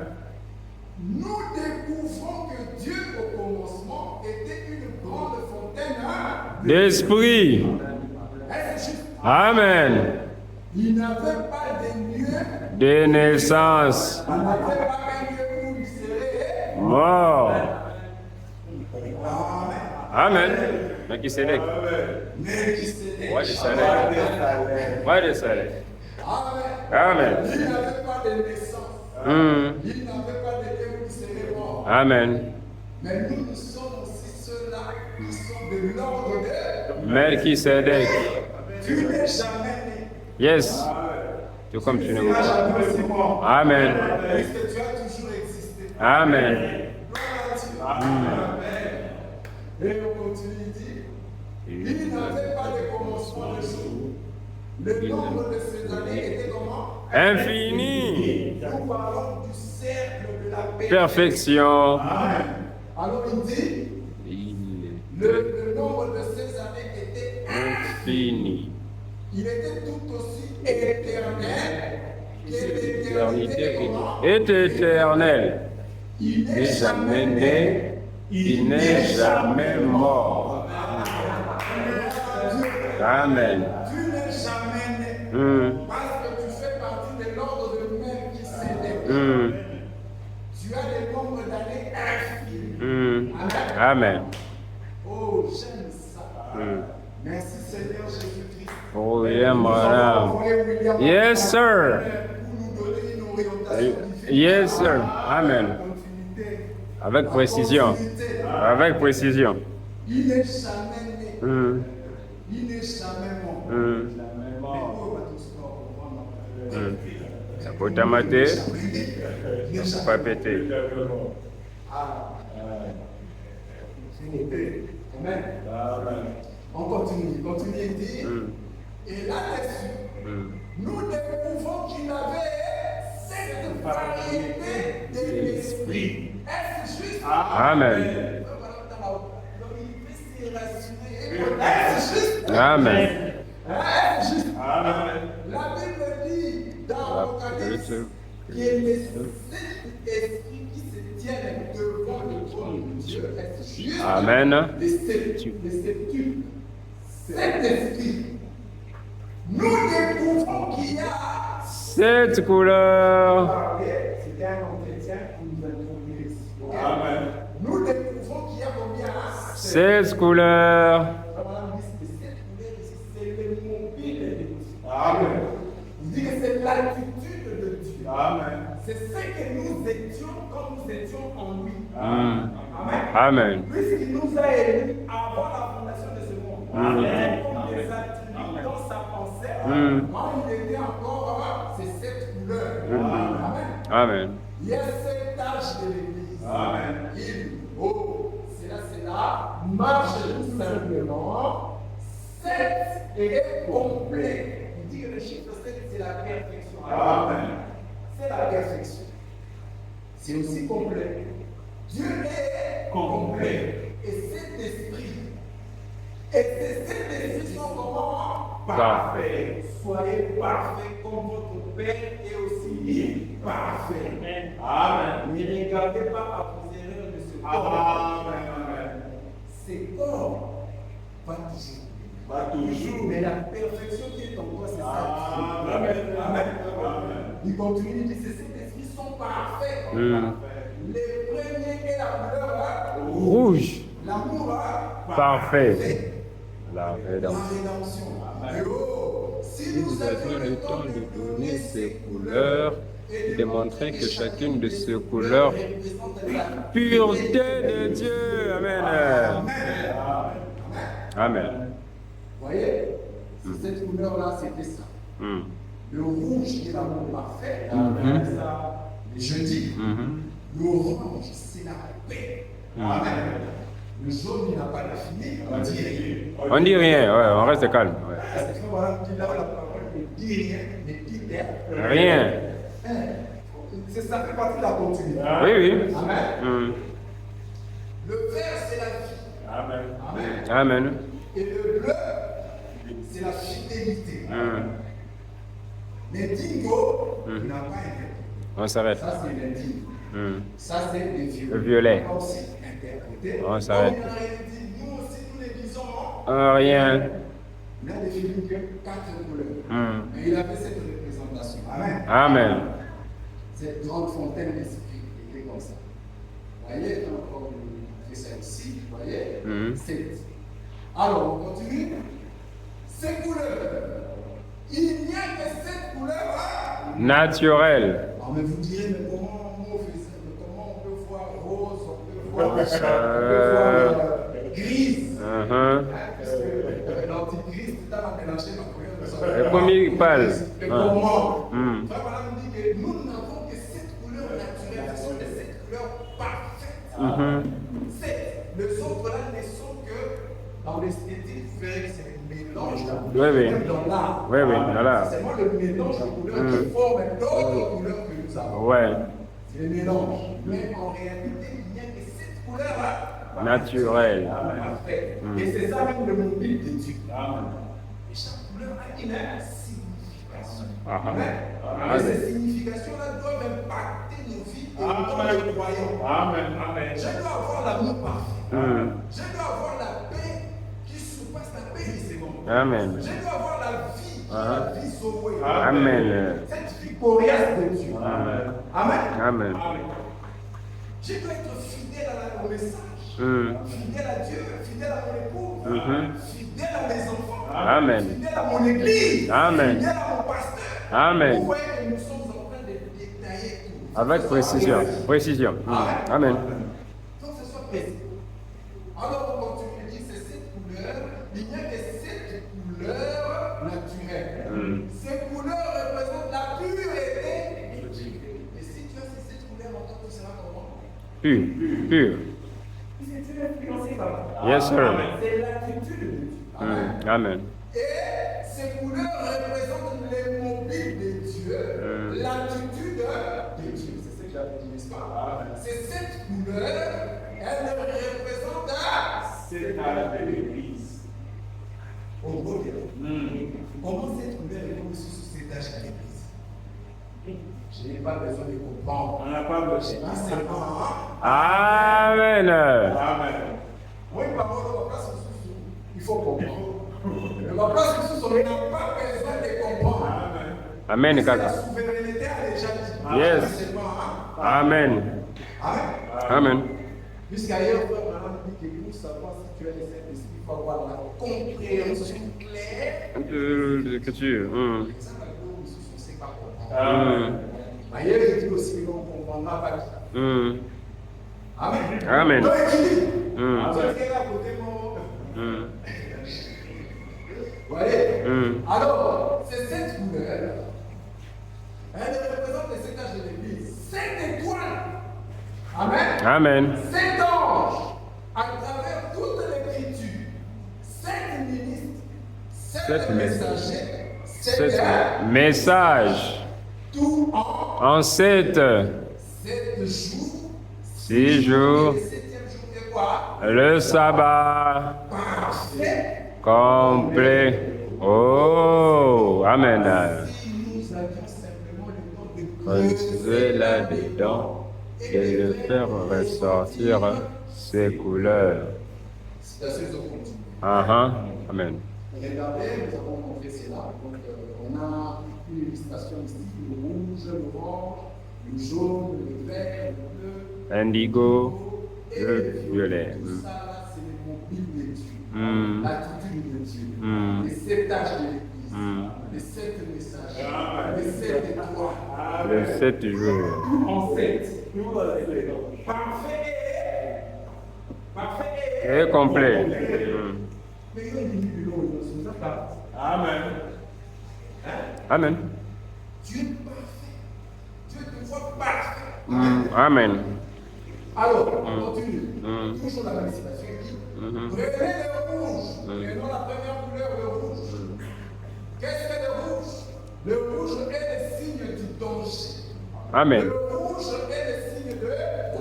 [SPEAKER 1] Nous découvrons que Dieu au commencement était une grande fontaine.
[SPEAKER 2] D'esprit.
[SPEAKER 1] Est-ce juste?
[SPEAKER 2] Amen.
[SPEAKER 1] Il n'avait pas de lieu,
[SPEAKER 2] De naissance.
[SPEAKER 1] il n'avait pas un lieu où il serait.
[SPEAKER 2] Mort.
[SPEAKER 1] Amen.
[SPEAKER 2] Amen. Melchisedec.
[SPEAKER 1] Melchisédek.
[SPEAKER 2] What is that? What is that?
[SPEAKER 1] Amen.
[SPEAKER 2] Amen.
[SPEAKER 1] Il n'avait pas de naissance.
[SPEAKER 2] Mhm.
[SPEAKER 1] Il n'avait pas de lieu où il serait mort.
[SPEAKER 2] Amen.
[SPEAKER 1] Mais nous sommes aussi ceux-là qui sont de l'ordre de.
[SPEAKER 2] Melchisedec.
[SPEAKER 1] Tu n'es jamais né.
[SPEAKER 2] Yes. Tout comme tu ne
[SPEAKER 1] Tu
[SPEAKER 2] veux
[SPEAKER 1] n'as
[SPEAKER 2] pas.
[SPEAKER 1] jamais aussi mort.
[SPEAKER 2] Amen.
[SPEAKER 1] Puisque tu as toujours existé.
[SPEAKER 2] Amen.
[SPEAKER 1] Gloire à Dieu. Amen. Et on continue, il dit, il n'avait pas de commencement de jour. Le nombre de ces années était comment?
[SPEAKER 2] Infini.
[SPEAKER 1] Nous parlons du cercle de la
[SPEAKER 2] Perfection.
[SPEAKER 1] Amen. Alors il dit,
[SPEAKER 2] Il est
[SPEAKER 1] le nombre de ces années était
[SPEAKER 2] infini.
[SPEAKER 1] il était tout aussi éternel que l'éternité
[SPEAKER 2] L'éternité
[SPEAKER 1] comment?
[SPEAKER 2] est éternelle.
[SPEAKER 1] Il
[SPEAKER 2] Il n'est jamais né. Il n'est jamais mort. Amen.
[SPEAKER 1] Tu n'es jamais né.
[SPEAKER 2] Mhm.
[SPEAKER 1] Parce que tu fais partie de l'ordre de Melchisédek.
[SPEAKER 2] Mhm.
[SPEAKER 1] Tu as des nombres d'années infinis.
[SPEAKER 2] Mhm.
[SPEAKER 1] Amen.
[SPEAKER 2] Amen.
[SPEAKER 1] Oh, j'aime ça.
[SPEAKER 2] Mhm.
[SPEAKER 1] Merci Seigneur Jésus-Christ.
[SPEAKER 2] Oh, William Branham. Yes, sir.
[SPEAKER 1] Pour nous donner une orientation divine.
[SPEAKER 2] Yes, sir. Amen.
[SPEAKER 1] Continuité.
[SPEAKER 2] Avec précision.
[SPEAKER 1] Continuité.
[SPEAKER 2] Avec précision.
[SPEAKER 1] Il n'est jamais né.
[SPEAKER 2] Mhm.
[SPEAKER 1] Il n'est jamais mort.
[SPEAKER 2] Mhm.
[SPEAKER 1] Mais oh, pas tous morts, on va en
[SPEAKER 2] Mhm. Ça peut t'amater,
[SPEAKER 1] Il n'est
[SPEAKER 2] ça
[SPEAKER 1] jamais
[SPEAKER 2] peut pas péter.
[SPEAKER 1] Ah. Amen. On continue. Continue et dit.
[SPEAKER 2] Mhm.
[SPEAKER 1] Et là-dessus,
[SPEAKER 2] Mhm.
[SPEAKER 1] nous découvrons qu'il avait cette variété de l'esprit. Est-ce juste?
[SPEAKER 2] Amen.
[SPEAKER 1] Donc il peut se rassurer. Est-ce juste?
[SPEAKER 2] Amen.
[SPEAKER 1] Est-ce juste?
[SPEAKER 3] Amen.
[SPEAKER 1] La Bible dit dans l'Apocalypse
[SPEAKER 2] L'Apocalypse.
[SPEAKER 1] qu'il y a les sept esprits qui se tiennent devant le trône de Dieu. Est-ce juste?
[SPEAKER 2] Amen.
[SPEAKER 1] Les septuple. Sept esprits. Nous découvrons qu'il y a.
[SPEAKER 2] Cette couleur.
[SPEAKER 1] C'était un entretien qui nous a introduit ici.
[SPEAKER 3] Amen.
[SPEAKER 1] Nous découvrons qu'il y a combien?
[SPEAKER 2] Cette couleur.
[SPEAKER 1] C'est le mobile de Dieu.
[SPEAKER 3] Amen.
[SPEAKER 1] Il dit que c'est l'attitude de Dieu.
[SPEAKER 3] Amen.
[SPEAKER 1] C'est ce que nous étions quand nous étions en lui.
[SPEAKER 2] Mhm.
[SPEAKER 1] Amen.
[SPEAKER 2] Amen.
[SPEAKER 1] Puisqu'il nous a élus avant la fondation de ce monde.
[SPEAKER 3] Amen.
[SPEAKER 1] On les attribue dans sa pensée.
[SPEAKER 2] Mhm.
[SPEAKER 1] Quand il était encore, c'est cette couleur. Amen.
[SPEAKER 2] Amen.
[SPEAKER 1] Il y a cet âge de l'Église.
[SPEAKER 3] Amen.
[SPEAKER 1] C'est là, marche tout simplement. 7 est complet. Il dit que le chiffre 7, c'est la perfection.
[SPEAKER 3] Amen.
[SPEAKER 1] C'est la perfection. C'est aussi complet. Dieu est complet. Et cet esprit. Et cet esprit sont comment?
[SPEAKER 2] Parfait.
[SPEAKER 1] Soyez parfaits comme votre Père est aussi parfait.
[SPEAKER 3] Amen.
[SPEAKER 1] Ne regardez pas à vos erreurs de ce corps.
[SPEAKER 3] Amen.
[SPEAKER 1] Ce corps va toujours.
[SPEAKER 3] Pas toujours.
[SPEAKER 1] Mais la perfection qui est en toi, c'est ça.
[SPEAKER 3] Amen. Amen.
[SPEAKER 1] Il continue, il dit, ces esprits sont parfaits.
[SPEAKER 2] Mhm.
[SPEAKER 1] Les premiers est la couleur
[SPEAKER 2] Rouge.
[SPEAKER 1] l'amour
[SPEAKER 2] Parfait. La
[SPEAKER 1] la
[SPEAKER 2] rédemption.
[SPEAKER 1] rédemption. Et oh, si nous avions le temps de donner ces
[SPEAKER 2] couleurs et de montrer que chacune de ces couleurs
[SPEAKER 1] représente la
[SPEAKER 2] pureté de Dieu. Amen. Amen.
[SPEAKER 1] Vous voyez, cette couleur-là, c'était ça.
[SPEAKER 2] Mm.
[SPEAKER 1] Le rouge, qui est l'amour parfait,
[SPEAKER 2] Mhm.
[SPEAKER 1] ça, les jeudis.
[SPEAKER 2] Mhm.
[SPEAKER 1] L'orange, c'est la paix. Amen. Le jaune, il n'a pas défini, on dit rien.
[SPEAKER 2] On dit rien, ouais, on reste calme. Ouais.
[SPEAKER 1] Parce que voilà, tu l'as la parole, ne dit rien, ne dit rien.
[SPEAKER 2] Rien.
[SPEAKER 1] Ça fait partie de la continuité.
[SPEAKER 2] Oui, oui.
[SPEAKER 1] Amen.
[SPEAKER 2] Mm.
[SPEAKER 1] Le vert, c'est la vie.
[SPEAKER 3] Amen.
[SPEAKER 1] Amen.
[SPEAKER 2] Amen.
[SPEAKER 1] Et le bleu, c'est la fidélité.
[SPEAKER 2] Mm.
[SPEAKER 1] L'indigo, il n'a pas interprété.
[SPEAKER 2] On s'arrête.
[SPEAKER 1] Ça, c'est l'indigo.
[SPEAKER 2] Mm.
[SPEAKER 1] Ça, c'est le violet.
[SPEAKER 2] Le violet.
[SPEAKER 1] On va aussi interpréter.
[SPEAKER 2] On s'arrête.
[SPEAKER 1] Comme il a rien dit, nous aussi, nous les disons.
[SPEAKER 2] Rien.
[SPEAKER 1] Il n'a défini que 4 couleurs.
[SPEAKER 2] Mm.
[SPEAKER 1] Mais il a fait cette représentation. Amen.
[SPEAKER 2] Amen.
[SPEAKER 1] Cette grande fontaine d'esprit était comme ça. Vous voyez, quand on fait ça ici, vous voyez,
[SPEAKER 2] Mhm.
[SPEAKER 1] 7. Alors, on continue. Ces couleurs. Il n'y a que cette couleur.
[SPEAKER 2] Naturel.
[SPEAKER 1] Alors, mais vous direz, mais comment on fait ça? Comment on peut voir rose, on peut voir grise?
[SPEAKER 2] Mhm.
[SPEAKER 1] Parce que l'antichrist, tu as mélangé ma couleur de son
[SPEAKER 2] Le premier pâle.
[SPEAKER 1] Le comment?
[SPEAKER 2] Mm.
[SPEAKER 1] Frère Branham dit que nous n'avons que 7 couleurs naturelles. Ce sont les 7 couleurs parfaites.
[SPEAKER 2] Mhm.
[SPEAKER 1] 7. Les autres là ne sont que dans l'esthétique, vous verrez que c'est le mélange.
[SPEAKER 2] Oui, oui.
[SPEAKER 1] Même dans l'art.
[SPEAKER 2] Oui, oui, voilà.
[SPEAKER 1] C'est seulement le mélange de couleurs qui forme d'autres couleurs que nous avons.
[SPEAKER 2] Ouais.
[SPEAKER 1] C'est le mélange. Mais en réalité, il n'y a que 7 couleurs là.
[SPEAKER 2] Naturel.
[SPEAKER 1] Parfait. Et c'est ça même le mobile de Dieu. Et chaque couleur a une signification.
[SPEAKER 2] Ah, ah.
[SPEAKER 1] Amen. Et ces significations-là doivent impacter nos vies et nous croyons.
[SPEAKER 3] Amen. Amen.
[SPEAKER 1] Je dois avoir l'amour parfait.
[SPEAKER 2] Mm.
[SPEAKER 1] Je dois avoir la paix qui surpasse la paix des secondes.
[SPEAKER 2] Amen.
[SPEAKER 1] Je dois avoir la vie qui est la vie sauvée.
[SPEAKER 2] Amen.
[SPEAKER 1] Cette vie coriace de Dieu.
[SPEAKER 2] Amen.
[SPEAKER 1] Amen.
[SPEAKER 2] Amen.
[SPEAKER 1] Je dois être fidèle au message.
[SPEAKER 2] Mm.
[SPEAKER 1] Fidèle à Dieu, fidèle à mon époux,
[SPEAKER 2] Mhm.
[SPEAKER 1] fidèle à mes enfants,
[SPEAKER 2] Amen.
[SPEAKER 1] fidèle à mon église,
[SPEAKER 2] Amen.
[SPEAKER 1] fidèle à mon pasteur.
[SPEAKER 2] Amen.
[SPEAKER 1] Vous voyez que nous sommes en train de détailler tout.
[SPEAKER 2] Avec précision. Précision. Mm. Amen.
[SPEAKER 1] Donc ce soit précis. Alors quand tu me dis c'est cette couleur, il n'y a que cette couleur naturelle.
[SPEAKER 2] Mm.
[SPEAKER 1] Ces couleurs représentent la pureté. Et si tu as cette couleur, encore tu seras comment?
[SPEAKER 2] Pur. Pur.
[SPEAKER 1] Si tu es influencé par
[SPEAKER 2] Yes, sir.
[SPEAKER 1] c'est l'attitude de Dieu.
[SPEAKER 2] Mm. Amen.
[SPEAKER 1] Et ces couleurs représentent les mobiles de Dieu, l'attitude de Dieu. C'est ce que j'avais dit, n'est-ce pas? C'est cette couleur, elle représente
[SPEAKER 3] C'est à l'église.
[SPEAKER 1] au beau Dieu. Comment cette couleur est comme sous cet âge à l'église? Je n'ai pas besoin de comprendre.
[SPEAKER 3] On n'a pas besoin.
[SPEAKER 1] J'ai dit simplement,
[SPEAKER 2] Amen.
[SPEAKER 3] Amen.
[SPEAKER 1] moi, il parle de ma place sous, il faut comprendre. Mais ma place sous, on n'a pas besoin de comprendre.
[SPEAKER 2] Amen,
[SPEAKER 1] La
[SPEAKER 2] kaka.
[SPEAKER 1] souveraineté a déjà dit.
[SPEAKER 2] Yes.
[SPEAKER 1] C'est pas,
[SPEAKER 2] Amen.
[SPEAKER 1] Amen.
[SPEAKER 2] Amen.
[SPEAKER 1] Puisqu'ailleurs, frère Branham dit que pour savoir si tu as les Saint-Esprit, il faut avoir la compréhension claire.
[SPEAKER 2] De l'écriture. Mm.
[SPEAKER 1] Ça, la gloire de ce c'est pas comprendre.
[SPEAKER 2] Mm.
[SPEAKER 1] Ailleurs, il dit aussi que l'on ne comprendra pas tout.
[SPEAKER 2] Mm.
[SPEAKER 1] Amen.
[SPEAKER 2] Amen.
[SPEAKER 1] Donc, il dit,
[SPEAKER 2] Mm.
[SPEAKER 1] vous êtes là à côté, mon.
[SPEAKER 2] Mm.
[SPEAKER 1] Vous voyez?
[SPEAKER 2] Mm.
[SPEAKER 1] Alors, c'est cette couleur. Elle représente les 7 âges de l'Église. 7 étoiles. Amen.
[SPEAKER 2] Amen.
[SPEAKER 1] 7 anges. À travers toute l'Écriture. 7 ministres. 7 messagers. 7
[SPEAKER 2] Sept messages.
[SPEAKER 1] tout en
[SPEAKER 2] En 7
[SPEAKER 1] 7 jours.
[SPEAKER 2] 6 jours.
[SPEAKER 1] Et le 7e jour est quoi?
[SPEAKER 2] Le sabbat
[SPEAKER 1] Parfait.
[SPEAKER 2] complet. Oh, Amen.
[SPEAKER 1] Si nous avions simplement le temps de
[SPEAKER 2] Creuser là-dedans et de faire ressortir ses couleurs.
[SPEAKER 1] Citation de continue.
[SPEAKER 2] Amen.
[SPEAKER 1] Regardez, nous avons montré cela. Donc, on a une illustration ici, le rouge, l'orange, le jaune, le vert, le bleu,
[SPEAKER 2] Indigo, le violet.
[SPEAKER 1] Tout ça, là, c'est le mobile de Dieu.
[SPEAKER 2] Mm.
[SPEAKER 1] L'attitude de Dieu.
[SPEAKER 2] Mm.
[SPEAKER 1] Les 7 tâches de l'Église.
[SPEAKER 2] Mm.
[SPEAKER 1] Les 7 messages. Les 7 étoiles.
[SPEAKER 2] Le 7 jours.
[SPEAKER 1] Tout en 7. Parfait. Parfait.
[SPEAKER 2] Et complet. Mm.
[SPEAKER 1] Mais il y a une minute de l'eau, c'est ça.
[SPEAKER 3] Amen.
[SPEAKER 2] Amen.
[SPEAKER 1] Dieu est parfait. Dieu te voit parfait.
[SPEAKER 2] Amen.
[SPEAKER 1] Alors, on continue.
[SPEAKER 2] Mm.
[SPEAKER 1] Toujours la même citation. Il dit,
[SPEAKER 2] Mhm.
[SPEAKER 1] prenez le rouge. Prenons la première couleur, le rouge. Qu'est-ce que le rouge? Le rouge est le signe du danger.
[SPEAKER 2] Amen.
[SPEAKER 1] Le rouge est le signe de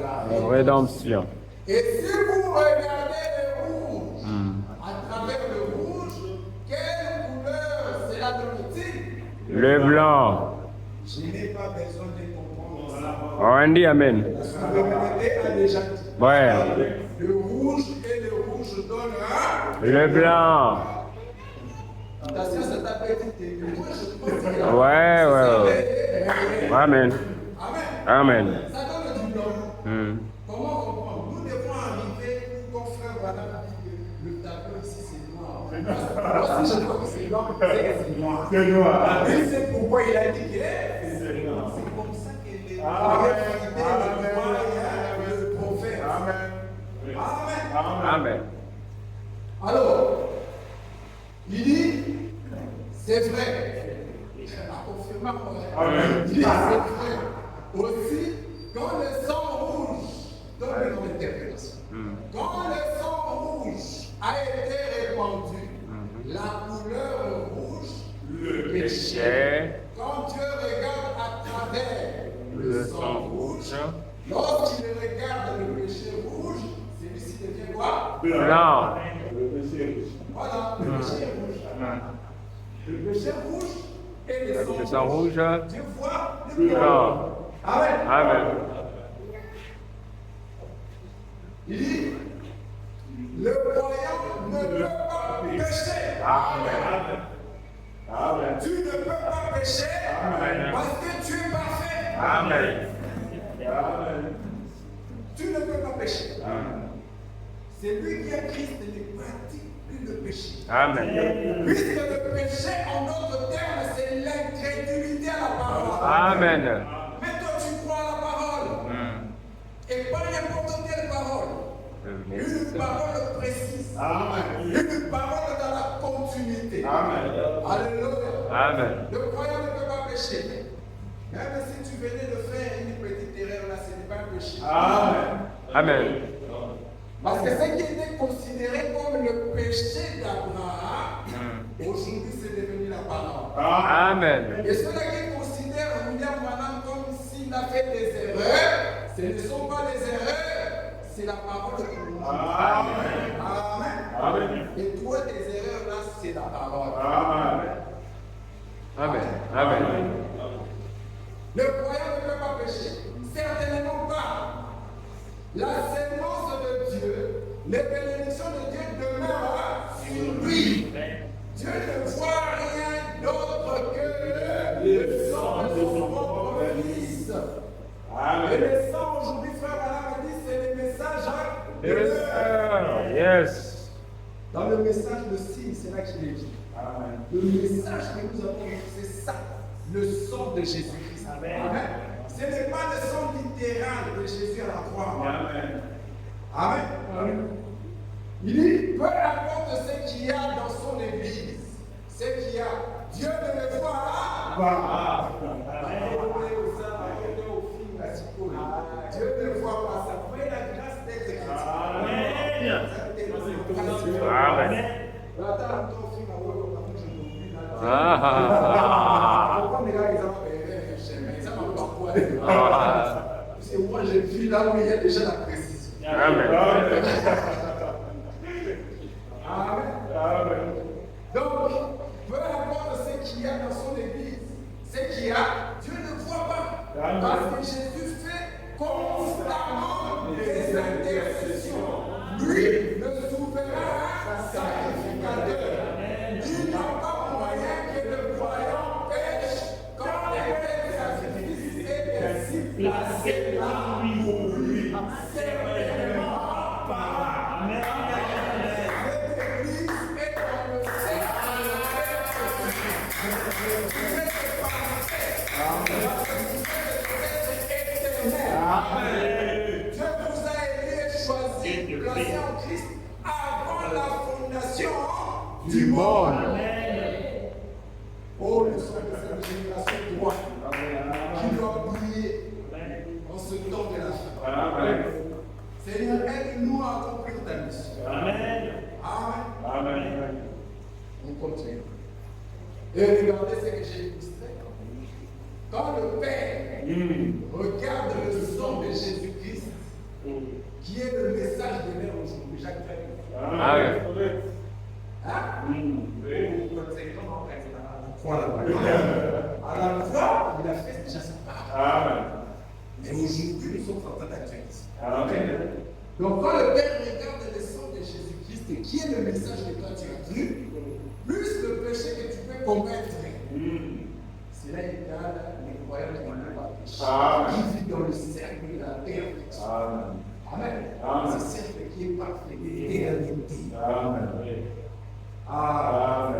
[SPEAKER 1] la
[SPEAKER 2] Rédemption.
[SPEAKER 1] Et si vous regardez le rouge, à travers le rouge, quelle couleur cela donne-t-il?
[SPEAKER 2] Le blanc.
[SPEAKER 1] Je n'ai pas besoin de comprendre ça.
[SPEAKER 2] On dit Amen.
[SPEAKER 1] La souveraineté a déjà dit.
[SPEAKER 2] Ouais.
[SPEAKER 1] Le rouge et le rouge donnent un.
[SPEAKER 2] Le blanc.
[SPEAKER 1] Attention, ça t'a pas été dit. Le rouge, je pense que
[SPEAKER 2] Ouais. Amen.
[SPEAKER 1] Amen.
[SPEAKER 2] Amen.
[SPEAKER 1] Ça donne du blanc. Comment comprendre? Nous devons arriver où ton frère Branham dit que le tableau ici c'est noir. Moi, si je vois que c'est blanc, c'est que c'est noir.
[SPEAKER 3] C'est noir.
[SPEAKER 1] Et c'est pourquoi il a dit que
[SPEAKER 3] C'est noir.
[SPEAKER 1] c'est comme ça que les
[SPEAKER 3] Amen.
[SPEAKER 1] le prophète.
[SPEAKER 3] Amen.
[SPEAKER 1] Amen.
[SPEAKER 2] Amen.
[SPEAKER 1] Alors, il dit, c'est vrai. La confirmation.
[SPEAKER 3] Amen.
[SPEAKER 1] Il dit, c'est vrai. Aussi, quand le sang rouge, donne une interprétation. Quand le sang rouge a été répandu, la couleur rouge,
[SPEAKER 3] Le
[SPEAKER 2] Péché.
[SPEAKER 1] quand Dieu regarde à travers le sang rouge, lorsqu'il regarde le péché rouge, celui-ci devient quoi?
[SPEAKER 2] Blanc.
[SPEAKER 3] Le péché rouge.
[SPEAKER 1] Voilà, le péché rouge. Le péché rouge et le sang
[SPEAKER 2] Le sang rouge.
[SPEAKER 1] Dieu voit le blanc.
[SPEAKER 2] Blanc.
[SPEAKER 1] Amen.
[SPEAKER 2] Amen.
[SPEAKER 1] Il dit, le croyant ne peut pas pécher.
[SPEAKER 3] Amen.
[SPEAKER 1] Tu ne peux pas pécher parce que tu es parfait.
[SPEAKER 2] Amen.
[SPEAKER 1] Tu ne peux pas pécher. C'est lui qui a Christ ne pratique plus le péché.
[SPEAKER 2] Amen.
[SPEAKER 1] Puisque le péché, en d'autres termes, c'est l'incrédulité à la parole.
[SPEAKER 2] Amen.
[SPEAKER 1] Mais toi, tu crois à la parole. Et pas n'importe quelle parole. Une parole précise. Une parole dans la continuité. Alléluia.
[SPEAKER 2] Amen.
[SPEAKER 1] Le croyant ne peut pas pécher. Même si tu venais de faire une petite erreur là, ce n'est pas un péché.
[SPEAKER 2] Amen.
[SPEAKER 1] Parce que ce qui était considéré comme le péché d'Abraham, aujourd'hui c'est devenu la parole.
[SPEAKER 2] Amen.
[SPEAKER 1] Et ceux-là qui considèrent William Branham comme s'il a fait des erreurs, ce ne sont pas des erreurs, c'est la parole de Dieu. Amen. Et toi, tes erreurs là, c'est la parole.
[SPEAKER 2] Amen. Amen.
[SPEAKER 1] Le croyant ne peut pas pécher. Certainement pas. La sémence de Dieu, les bénédictions de Dieu demeurent sur lui. Dieu ne voit rien d'autre que le sang de son propre fils. Et le sang aujourd'hui, frère Branham dit, c'est le message de l'heure.
[SPEAKER 2] Yes.
[SPEAKER 1] Dans le message de signe, c'est là que je l'ai dit. Le message que nous avons, c'est ça, le sang de Jésus-Christ. Amen. Ce n'est pas le sang littéral de Jésus à la croix. Amen. Il dit, peu importe ce qu'il y a dans son église, ce qu'il y a, Dieu ne le voit pas. Dieu ne le voit pas. Ça fait la grâce d'être chrétien.
[SPEAKER 2] Amen.
[SPEAKER 1] C'est moi, j'ai vu là où il y a déjà la précision.
[SPEAKER 2] Amen.
[SPEAKER 1] Amen. Donc, peu importe ce qu'il y a dans son église, ce qu'il y a, Dieu ne voit pas. Parce que Jésus fait constamment des intercessions. Lui, le souverain sacrificateur. Il n'y a pas moyen que le croyant pêche quand les sacrifices est ainsi placé là pour lui. Certainement pas. du monde. Oh, le soir de cette génération droite qui doit briller en ce temps de la fin.
[SPEAKER 3] Amen.
[SPEAKER 1] Seigneur, aide-nous à accomplir ta mission.
[SPEAKER 3] Amen.
[SPEAKER 1] Amen.
[SPEAKER 3] Amen.
[SPEAKER 1] On continue. Et regardez ce que j'ai illustré. Quand le Père regarde le sang de Jésus-Christ, qui est le message de l'air aujourd'hui, Jacques Ferry.
[SPEAKER 3] Amen.
[SPEAKER 1] Hein? Vous connaissez comment à la croix, il a fait déjà sa part.
[SPEAKER 3] Amen.
[SPEAKER 1] Mais aujourd'hui, nous sommes en train d'actualiser.
[SPEAKER 3] Amen.
[SPEAKER 1] Donc, quand le Père regarde le sang de Jésus-Christ, qui est le message que toi tu as cru, plus le péché que tu peux commettre, cela égale les croyants qui n'ont pas péché. Qui vivent dans le cercle de la perfection. Amen.
[SPEAKER 3] Amen.
[SPEAKER 1] Ce cercle qui est parfait, l'éternité.
[SPEAKER 3] Amen.
[SPEAKER 2] Amen.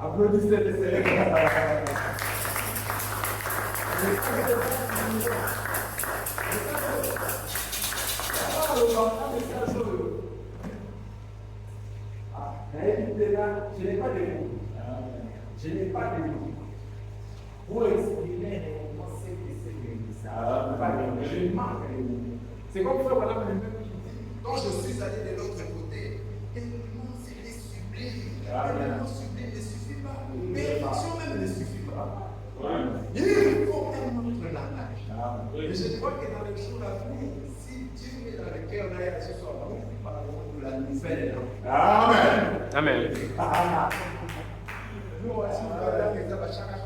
[SPEAKER 1] Applaudissez le Seigneur. Je n'ai pas de mots. Je n'ai pas de mots pour exprimer ce que c'est que je manque de mots. C'est comme ça, madame, le même qui dit, quand je suis allé de l'autre côté, tellement c'était sublime. Tellement sublime ne suffit pas. Perfection même ne suffit pas. Il faut un autre langage. Et je crois que dans les jours à venir, si Dieu met dans le cœur d'ailleurs ce soir, nous parlons de la nouvelle langue.
[SPEAKER 3] Amen.
[SPEAKER 2] Amen.
[SPEAKER 1] Nous aussi, nous allons les avoir chacun.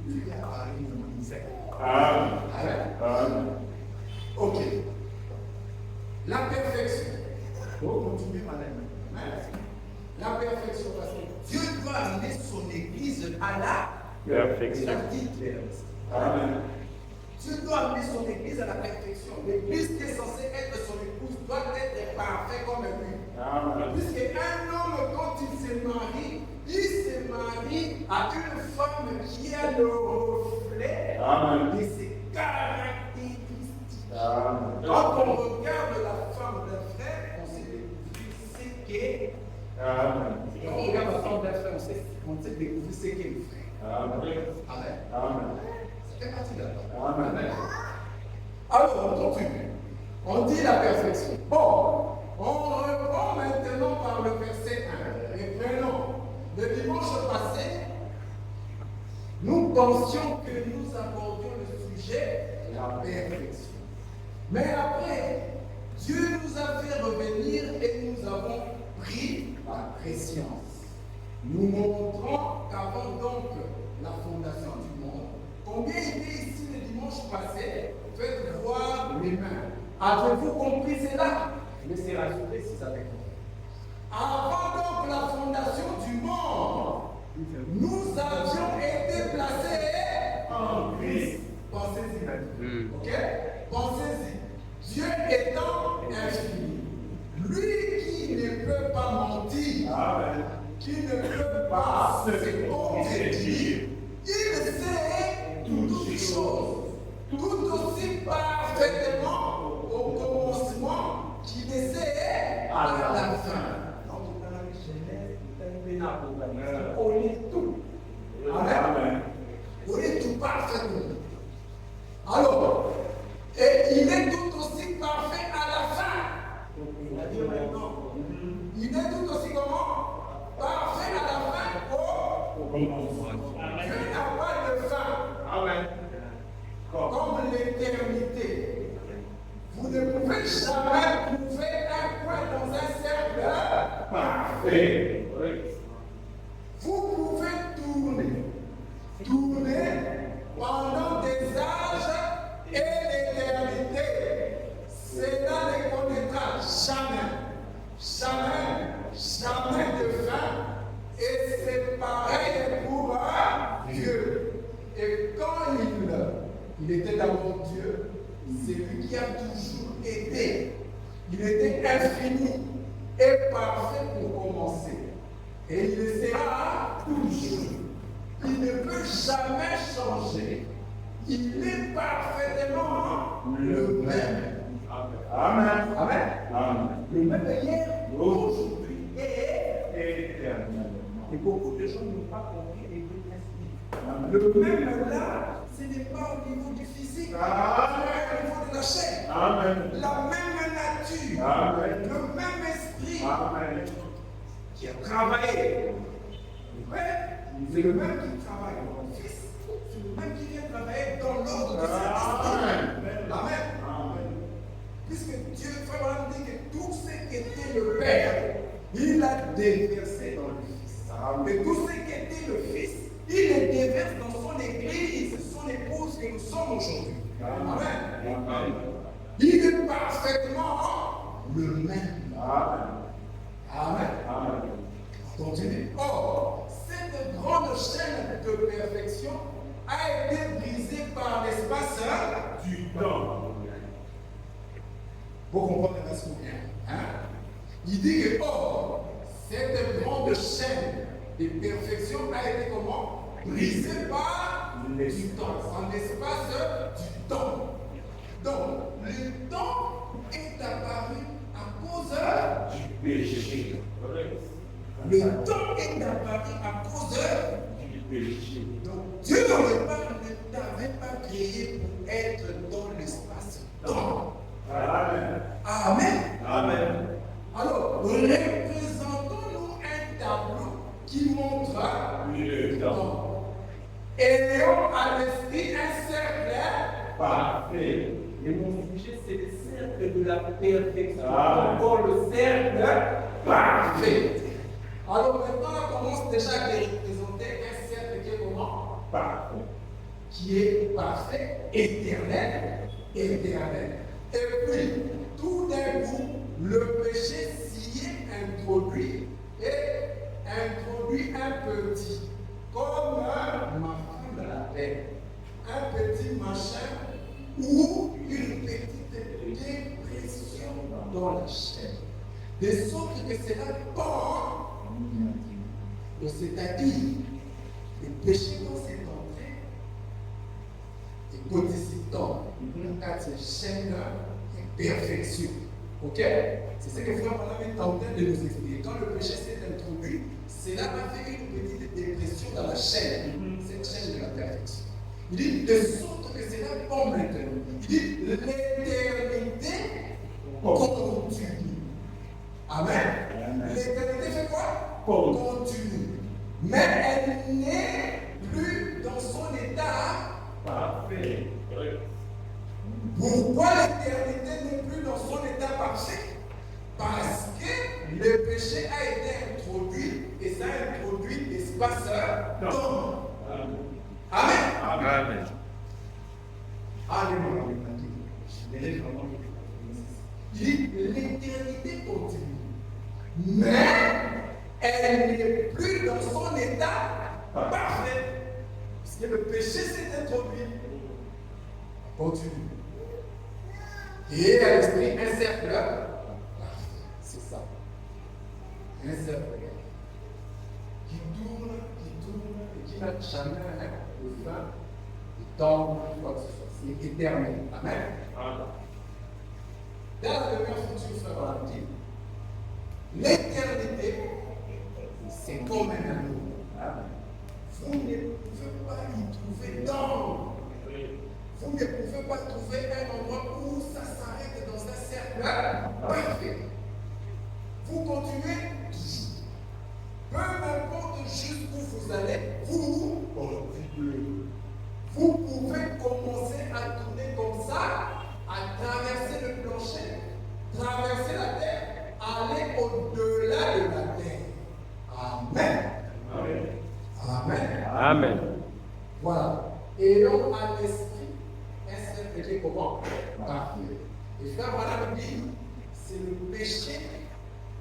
[SPEAKER 1] Dieu a parlé de Moïse. Amen. Ok. La perfection. Pour continuer, madame. La perfection, parce que Dieu doit amener son église à la
[SPEAKER 2] Perfection.
[SPEAKER 3] Amen.
[SPEAKER 1] Dieu doit amener son église à la perfection. L'église qui est censée être son épouse doit être parfaite comme lui.
[SPEAKER 3] Amen.
[SPEAKER 1] Puisqu'un homme, quand il se marie à une femme qui a le reflet
[SPEAKER 3] Amen.
[SPEAKER 1] de ses caractéristiques.
[SPEAKER 3] Amen.
[SPEAKER 1] Quand on regarde la femme d'un frère, on sait découvrir ce qu'est.
[SPEAKER 3] Amen.
[SPEAKER 1] Quand on regarde la femme d'un frère, on sait découvrir ce qu'est le frère.
[SPEAKER 3] Amen.
[SPEAKER 1] Amen.
[SPEAKER 3] Amen.
[SPEAKER 1] C'est parti là-bas.
[SPEAKER 3] Amen.
[SPEAKER 1] Alors, on continue. On dit la perfection. Bon, on reprend maintenant par le verset 1. Et prenons. Le dimanche passé, nous pensions que nous abordions le sujet de la perfection. Mais après, Dieu nous a fait revenir et nous avons pris la préscience. Nous montrons qu'avant donc la fondation du monde, combien il était ici le dimanche passé, faites voir les mains. Avez-vous compris cela? Laissez rajouter si ça fait compris. Avant donc la fondation du monde, nous avions été placés en Christ. Pensez-y maintenant. Ok? Pensez-y. Dieu étant infini, lui qui ne peut pas mentir, qui ne peut pas se contredire, il sait toutes choses, tout aussi parfaitement au commencement qu'il le sait à la fin. Donc, dans la Genèse, on lit tout. Amen. On lit tout parfaitement. Alors, et il est tout aussi parfait à la fin. Il a dit maintenant. Il est tout aussi comment? Parfait à la fin au commencement. Dieu n'a pas de fin. Amen. Comme l'éternité. Vous ne pouvez jamais trouver un point dans un cercle parfait. Vous pouvez tourner pendant des âges et l'éternité. Cela ne connaîtra jamais de fin. Et c'est pareil pour Dieu. Et quand il était d'abord Dieu, c'est lui qui a toujours été. Il était infini et parfait pour commencer. Et il le sera toujours. Il ne peut jamais changer. il est parfaitement le même.
[SPEAKER 3] Amen.
[SPEAKER 1] Amen.
[SPEAKER 3] Amen.
[SPEAKER 1] Le même hier, aujourd'hui et
[SPEAKER 3] Éternellement.
[SPEAKER 1] Et beaucoup de gens n'ont pas compris et le même là, ce n'est pas au niveau du physique, c'est au niveau de la chair.
[SPEAKER 3] Amen.
[SPEAKER 1] La même nature,
[SPEAKER 3] Amen.
[SPEAKER 1] le même esprit
[SPEAKER 3] Amen.
[SPEAKER 1] qui a travaillé. Ouais, c'est le même qui travaille dans le Fils, c'est le même qui vient travailler dans l'ordre de Saint-Esprit. Amen. Puisque Dieu vraiment dit que tout ce qu'était le Père, il l'a déversé dans le Fils. Et tout ce qu'était le Fils, il le déverse dans son Église, son épouse que nous sommes aujourd'hui. Amen. Il est parfaitement le même. Amen. Continuez. Or, cette grande chaîne de perfection a été brisée par l'espace
[SPEAKER 3] Du temps.
[SPEAKER 1] Vous comprenez ce qu'on vient. Il dit que, or, cette grande chaîne de perfection a été comment? Brisée par du temps, en l'espace du temps. Donc, le temps est apparu à cause
[SPEAKER 3] Du péché.
[SPEAKER 1] Le temps est apparu à cause
[SPEAKER 3] Du péché.
[SPEAKER 1] Donc, Dieu au départ ne t'avait pas créé pour être dans l'espace-temps.
[SPEAKER 3] Amen.
[SPEAKER 1] Amen.
[SPEAKER 3] Amen.
[SPEAKER 1] Alors, représentons-nous un tableau qui montre
[SPEAKER 3] Le temps.
[SPEAKER 1] ayant à l'esprit un cercle.
[SPEAKER 3] Parfait.
[SPEAKER 1] Et mon sujet, c'est le cercle de la perfection.
[SPEAKER 3] Amen.
[SPEAKER 1] Encore le cercle parfait. Alors maintenant, on commence déjà à représenter un cercle qui est comment?
[SPEAKER 3] Parfait.
[SPEAKER 1] Qui est parfait, éternel. Et puis, tout d'un coup, le péché s'y est introduit un petit, comme ma femme l'appelle, un petit machin ou une petite dépression dans la chair. De sorte que cela pend, c'est-à-dire le péché dans cette entrée, et codicitant, car cette chaîne est perfection. Ok? C'est ce que Frère Branham est en train de nous expliquer. Quand le péché s'est introduit, cela a fait une petite dépression dans la chaîne, cette chaîne de la perfection. Il dit de sorte que cela pend maintenant. Il dit l'éternité continue. Amen. L'éternité fait quoi? Continue. Mais elle n'est plus dans son état.
[SPEAKER 3] Parfait.
[SPEAKER 1] Pourquoi l'éternité n'est plus dans son état parfait? Parce que le péché a été introduit et ça a introduit l'espace-temps. Amen.
[SPEAKER 3] Amen.
[SPEAKER 1] Alléluia. Il dit l'éternité continue, mais elle n'est plus dans son état parfait. Parce que le péché s'est introduit. Continue. Et à l'esprit, un cercle. C'est ça. Un cercle qui tourne et qui n'a jamais de fin, de temps, quoi que ce soit. C'est éternel. Amen. Dans la première fonction, frère, on a dit l'éternité, c'est comme un amour. Vous ne pouvez pas y trouver d'angle. Vous ne pouvez pas trouver un endroit où ça s'arrête dans un cercle parfait. Vous continuez toujours. Peu importe jusqu'où vous allez, vous pouvez commencer à tourner comme ça, à traverser le plancher, traverser la terre, aller au-delà de la terre. Amen. Amen.
[SPEAKER 2] Amen.
[SPEAKER 1] Voilà. Ayant à l'esprit un cercle qui est comment? Parfait. Et frère, voilà le dit, c'est le péché,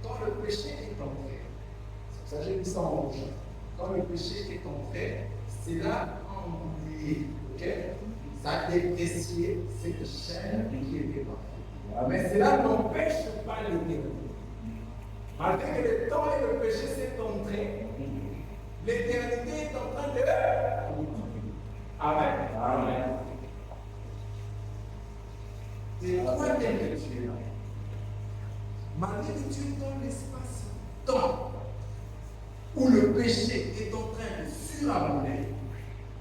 [SPEAKER 1] quand le péché est entré. C'est pour ça que j'ai mis ça en rouge. Quand le péché est entré, c'est là ennuyé. Ok? Ça a déprécié cette chaîne qui était parfaite. Mais cela n'empêche pas l'éternité. Malgré que le temps et le péché s'est entré, l'éternité est en train de. Amen.
[SPEAKER 3] Amen.
[SPEAKER 1] Et toi, tel que tu es là, malgré que tu es dans l'espace-temps où le péché est en train de surabonder,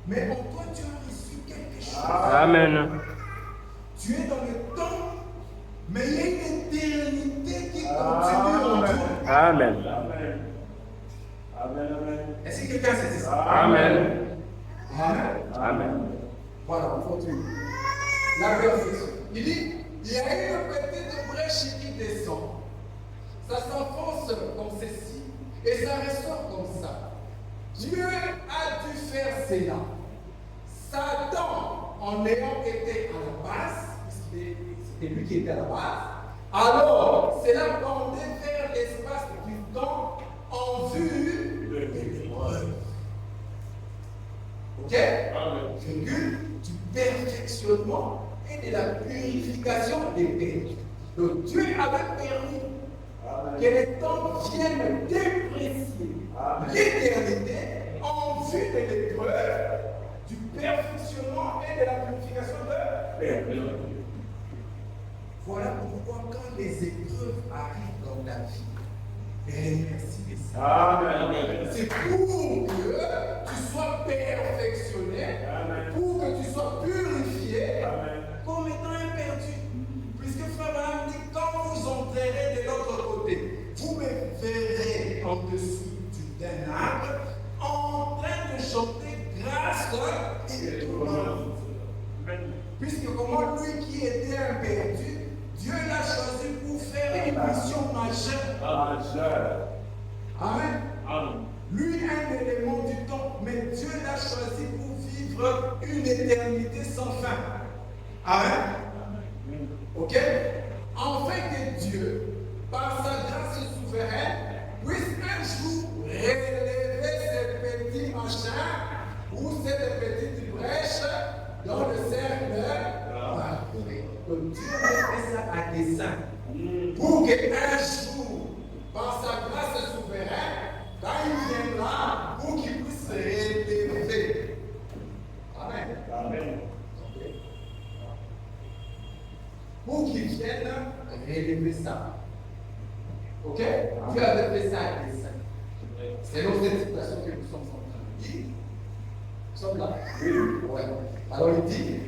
[SPEAKER 1] mais en toi, tu as reçu quelque chose.
[SPEAKER 2] Amen.
[SPEAKER 1] Tu es dans le temps, mais il y a une éternité qui continue en toi.
[SPEAKER 2] Amen.
[SPEAKER 1] Est-ce que quelqu'un sait ça?
[SPEAKER 2] Amen.
[SPEAKER 1] Amen.
[SPEAKER 2] Amen.
[SPEAKER 1] Voilà, on continue. La perfection. Il dit, il y a une petite brèche qui descend. Ça s'enfonce comme ceci et ça ressort comme ça. Dieu a dû faire cela. Satan, en ayant été à la base, c'était lui qui était à la base, alors cela pendait vers l'espace du temps en vue de l'épreuve. Ok? Virgule, du perfectionnement et de la purification des péchés. Donc Dieu avait permis que les temps viennent déprécier l'éternité en vue de l'épreuve, du perfectionnement et de la purification de l'épreuve. Voilà pourquoi quand les épreuves arrivent dans ta vie, remercie les Seigneur. C'est pour que tu sois perfectionné, pour que tu sois purifié, comme étant un perdu. Puisque Frère Branham dit, quand vous entrerez de l'autre côté, vous me verrez en dessous d'un arbre, en train de chanter grâce et tout le monde. Puisque comment lui qui était un perdu, Dieu l'a choisi pour faire une mission majeure. Amen. Lui, un élément du temps, mais Dieu l'a choisi pour vivre une éternité sans fin. Amen. Ok? Afin que Dieu, par sa grâce souveraine, puisse un jour relever ces petits machins ou ces petites brèches dans le cercle. Donc Dieu a fait ça à dessein. Pour qu'un jour, par sa grâce souveraine, quand il viendra, pour qu'il puisse relever. Amen. Pour qu'il vienne relever ça. Ok? Dieu avait fait ça à dessein. C'est dans cette situation que nous sommes en train de dire. Nous sommes là? Oui. Ouais. Alors il dit,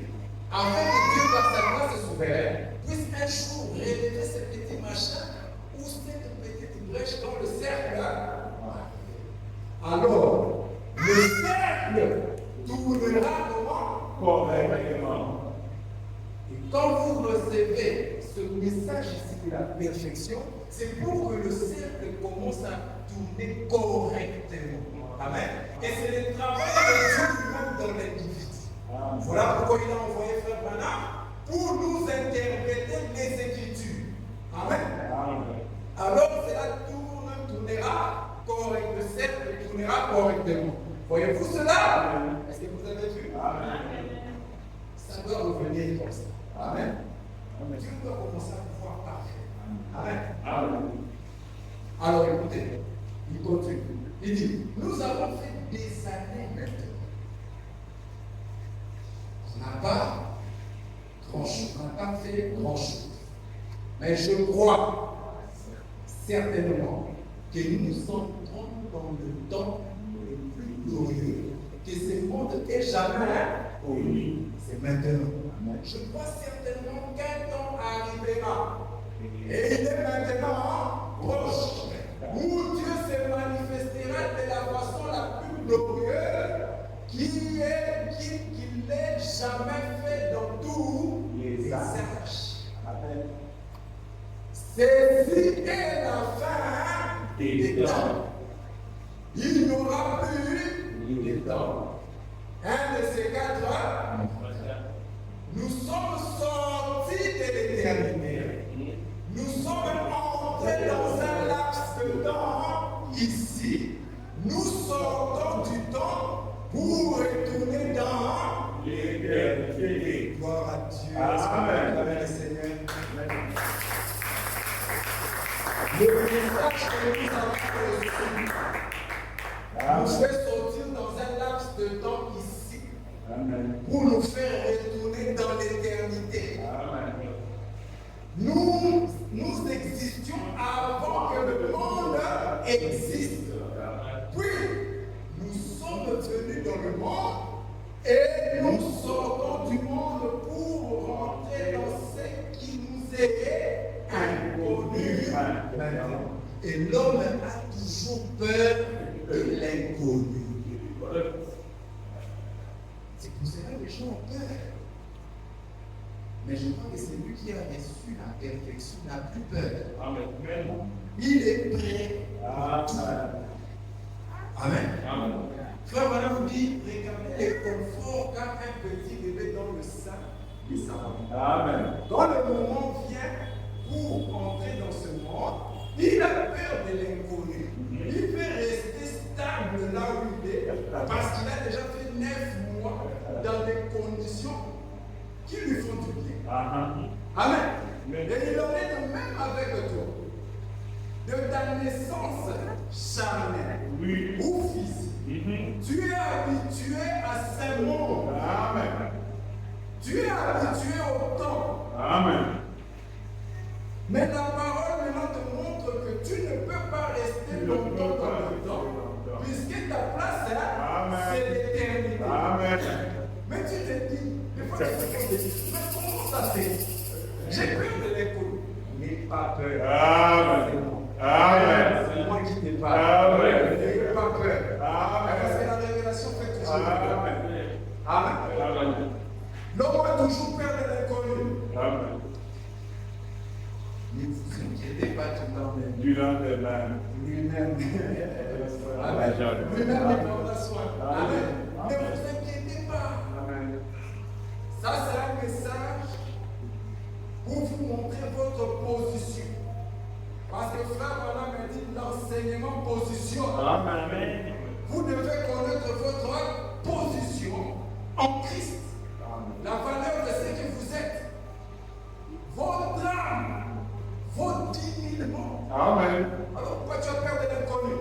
[SPEAKER 1] afin que Dieu, par sa grâce souveraine, puisse un jour relever ces petits machins ou cette petite brèche dans le cercle. Alors, le cercle tournera comment? Correctement. Et quand vous recevez ce message ici de la perfection, c'est pour que le cercle commence à tourner correctement. Amen. Et c'est le travail de Dieu lui-même dans l'individu. Voilà pourquoi il a envoyé Frère Branham pour nous interpréter les Écritures. Amen. Alors cela tournera correctement. Le cercle tournera correctement. Voyez-vous cela? Est-ce que vous avez vu? Ça doit revenir comme ça. Amen. Dieu doit commencer à pouvoir parler. Amen. Alors écoutez, il continue. Il dit, nous avons fait des années maintenant. On n'a pas grand-chose, on n'a pas fait grand-chose. Mais je crois certainement que nous nous entrons dans le temps le plus glorieux, que ce monde est jamais. Oui, c'est maintenant. Je crois certainement qu'un temps arrivera. Et il est maintenant proche, où Dieu se manifestera de la façon la plus glorieuse qu'il n'ait jamais fait dans tous les âges. Ceci est la fin des temps. Il n'y aura plus de temps. Un de ces quatre, nous sommes sortis de l'éternité. Nous sommes entrés dans un laps de temps ici. Nous sortons du temps pour retourner dans l'éternité. Gloire à Dieu. Amen. Seigneur. Le message que nous avons reçu nous fait sortir dans un laps de temps ici. Amen. Pour nous faire retourner dans l'éternité. Et l'homme a toujours peur de l'inconnu. C'est pour cela que les gens ont peur. Mais je crois que celui qui a reçu la perfection n'a plus peur.
[SPEAKER 3] Amen.
[SPEAKER 1] Il est prêt. Amen. Frère, madame vous dit, regardez le confort quand un petit bébé dans le sein de sa maman.
[SPEAKER 3] Amen.
[SPEAKER 1] Quand le moment vient pour entrer dans ce monde, il a peur de l'inconnu. Il veut rester stable là où il est parce qu'il a déjà fait 9 mois dans des conditions qui lui font du bien. Amen. Et il en est de même avec toi. De ta naissance charnelle ou physique, tu es habitué à ce monde.
[SPEAKER 3] Amen.
[SPEAKER 1] Tu es habitué au temps.
[SPEAKER 3] Amen.
[SPEAKER 1] Mais la parole maintenant te montre que tu ne peux pas rester longtemps dans le temps, puisque ta place c'est l'éternité.
[SPEAKER 3] Amen.
[SPEAKER 1] Mais tu te dis, des fois tu te dis, mais comment ça se fait? J'ai peur de l'inconnu. N'aie pas peur.
[SPEAKER 3] Amen. Amen.
[SPEAKER 1] C'est moi qui n'ai pas peur.
[SPEAKER 3] Amen.
[SPEAKER 1] N'aie pas peur.
[SPEAKER 3] Amen.
[SPEAKER 1] Parce que la révélation fait toujours peur.
[SPEAKER 3] Amen.
[SPEAKER 1] Amen. L'homme a toujours peur de l'inconnu.
[SPEAKER 3] Amen.
[SPEAKER 1] Ne vous inquiétez pas tout le temps.
[SPEAKER 3] Du lendemain.
[SPEAKER 1] Lui-même.
[SPEAKER 3] Amen.
[SPEAKER 1] Lui-même, il prendra soin. Amen. Ne vous inquiétez pas.
[SPEAKER 3] Amen.
[SPEAKER 1] Ça, c'est un message pour vous montrer votre position. Parce que frère, voilà, me dit l'enseignement position.
[SPEAKER 3] Amen.
[SPEAKER 1] Vous devez connaître votre position en Christ. La valeur de ce que vous êtes. Votre âme. Vos 10 000 morts.
[SPEAKER 3] Amen.
[SPEAKER 1] Alors pourquoi tu as peur de l'inconnu?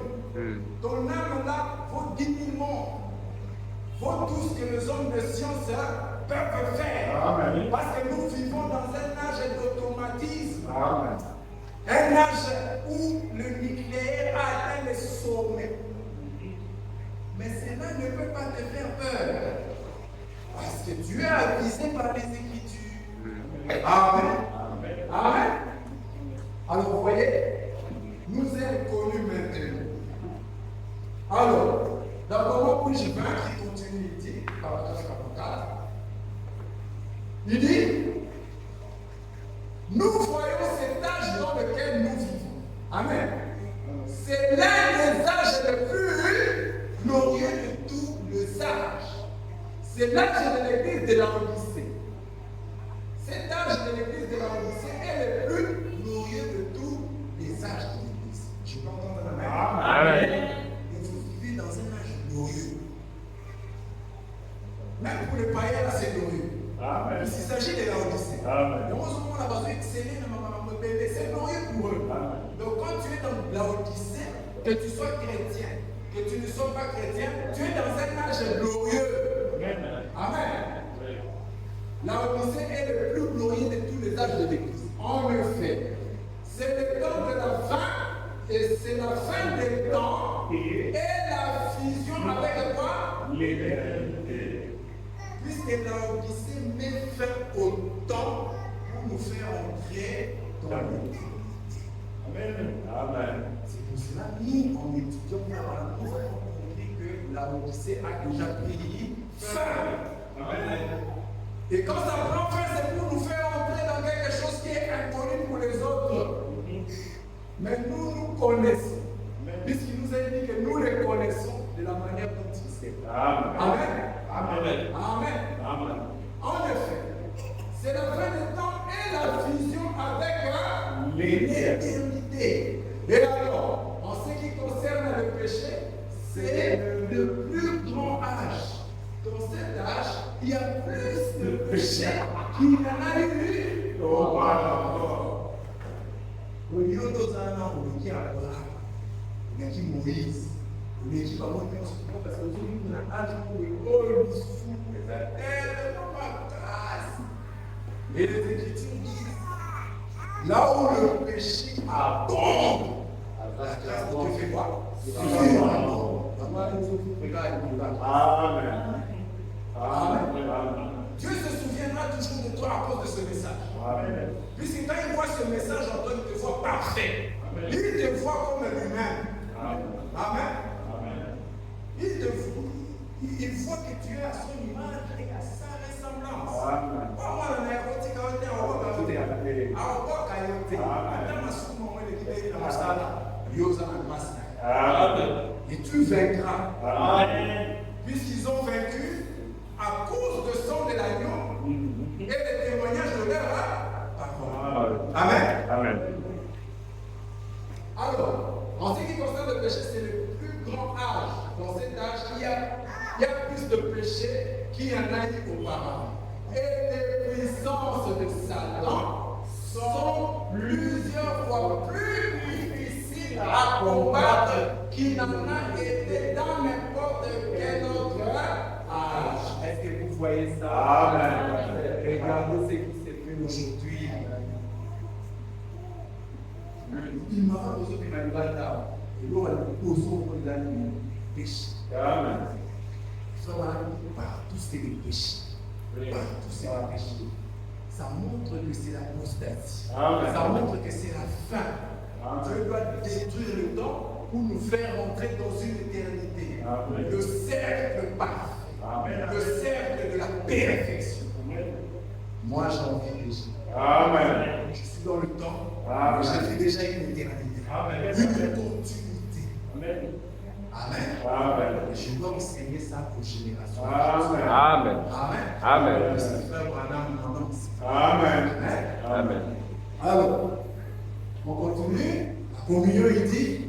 [SPEAKER 1] Ton âme là vaut 10 000 morts. Vaut tout ce que les hommes de science peuvent faire.
[SPEAKER 3] Amen.
[SPEAKER 1] Parce que nous vivons dans un âge d'automatisme.
[SPEAKER 3] Amen.
[SPEAKER 1] Un âge où le nucléaire a atteint les sommets. Mais cela ne peut pas te faire peur. Parce que tu es avisé par les Écritures. Amen. Amen. Alors vous voyez, nous sommes connus maintenant. Alors, d'abord, pour Jibin qui continue, il dit, paragraphe 44, il dit, nous voyons cet âge dans lequel nous vivons. Amen. C'est l'un des âges les plus glorieux de tous les âges. C'est l'âge de l'église de la Odyssée. Cet âge de l'église de la Odyssée est le plus glorieux de tous les âges de l'église. Je peux entendre la main.
[SPEAKER 3] Amen.
[SPEAKER 1] Et vous vivez dans un âge glorieux. Même pour les païens, là, c'est glorieux.
[SPEAKER 3] Amen.
[SPEAKER 1] Il s'agit de la Odyssée.
[SPEAKER 3] Amen.
[SPEAKER 1] Donc, on a besoin d'exceller dans ma bébé. C'est glorieux pour eux.
[SPEAKER 3] Amen.
[SPEAKER 1] Donc, quand tu es dans la Odyssée, que tu sois chrétien, que tu ne sois pas chrétien, tu es dans un âge glorieux. Amen. La Odyssée est le plus glorieux de tous les âges de l'Église. En effet, c'est le temps de la fin, et c'est la fin des temps, et la fusion avec quoi?
[SPEAKER 3] L'éternité.
[SPEAKER 1] Puisque la Odyssée met fin au temps pour nous faire entrer dans l'éternité.
[SPEAKER 3] Amen. Amen.
[SPEAKER 1] C'est pour cela que nous, en étudiant, nous avons compris que la Odyssée a déjà pris fin.
[SPEAKER 3] Amen.
[SPEAKER 1] Et quand ça prend fin, c'est pour nous faire entrer dans quelque chose qui est inconnu pour les autres. Mais nous connaissons. Puisqu'il nous a dit que nous les connaissons de la manière dont il s'est.
[SPEAKER 3] Amen.
[SPEAKER 1] Amen.
[SPEAKER 3] Amen.
[SPEAKER 1] Amen.
[SPEAKER 3] Amen.
[SPEAKER 1] En effet, c'est la fin des temps et la fusion avec l'éternité. Et alors, en ce qui concerne le péché, c'est le plus grand âge. Dans cet âge, il y a plus de péché qu'il y en a eu auparavant. Au lieu de ça, on dit Abraham, on dit Moïse, on dit Moïse, parce que nous avons un âge où le sous tellement ma grâce. Et les Écritures disent, là où le péché abonde, la grâce de Dieu fait quoi?
[SPEAKER 3] Amen.
[SPEAKER 1] Amen. Dieu se souviendra toujours de toi à cause de ce message.
[SPEAKER 3] Amen.
[SPEAKER 1] Puisque quand il voit ce message en toi, il te voit parfait. Il voit comme lui-même. Amen. Il voit que tu es à son image et à sa ressemblance. Et tu vaincras. Puisqu'ils ont vaincu à cause du sang de l'agneau et le témoignage de leur parole. Amen. Alors, en ce qui concerne le péché, c'est le plus grand âge. Dans cet âge, il y a plus de péché qu'il y en a eu auparavant. Et les puissances de Satan sont plusieurs fois plus difficiles à combattre qu'il n'en a été dans n'importe quel autre âge. Est-ce que vous voyez ça? Amen. Regardez ce qui s'est fait aujourd'hui. Il m'a pas besoin de m'alimenter. Et l'on va le poser au point d'un péché. Amen. Partout c'est des péchés. Partout c'est des péchés. Ça montre que c'est l'apostasie. Ça montre que c'est la fin. Dieu doit détruire le temps pour nous faire entrer dans une éternité. Le cercle parfait. Le cercle de la perfection. Moi j'ai envie de Jésus. Je suis dans le temps. J'ai fait déjà une éternité. Une continuité. Amen. Je dois enseigner ça aux générations.
[SPEAKER 2] Amen.
[SPEAKER 1] Alors, on continue. La communion, il dit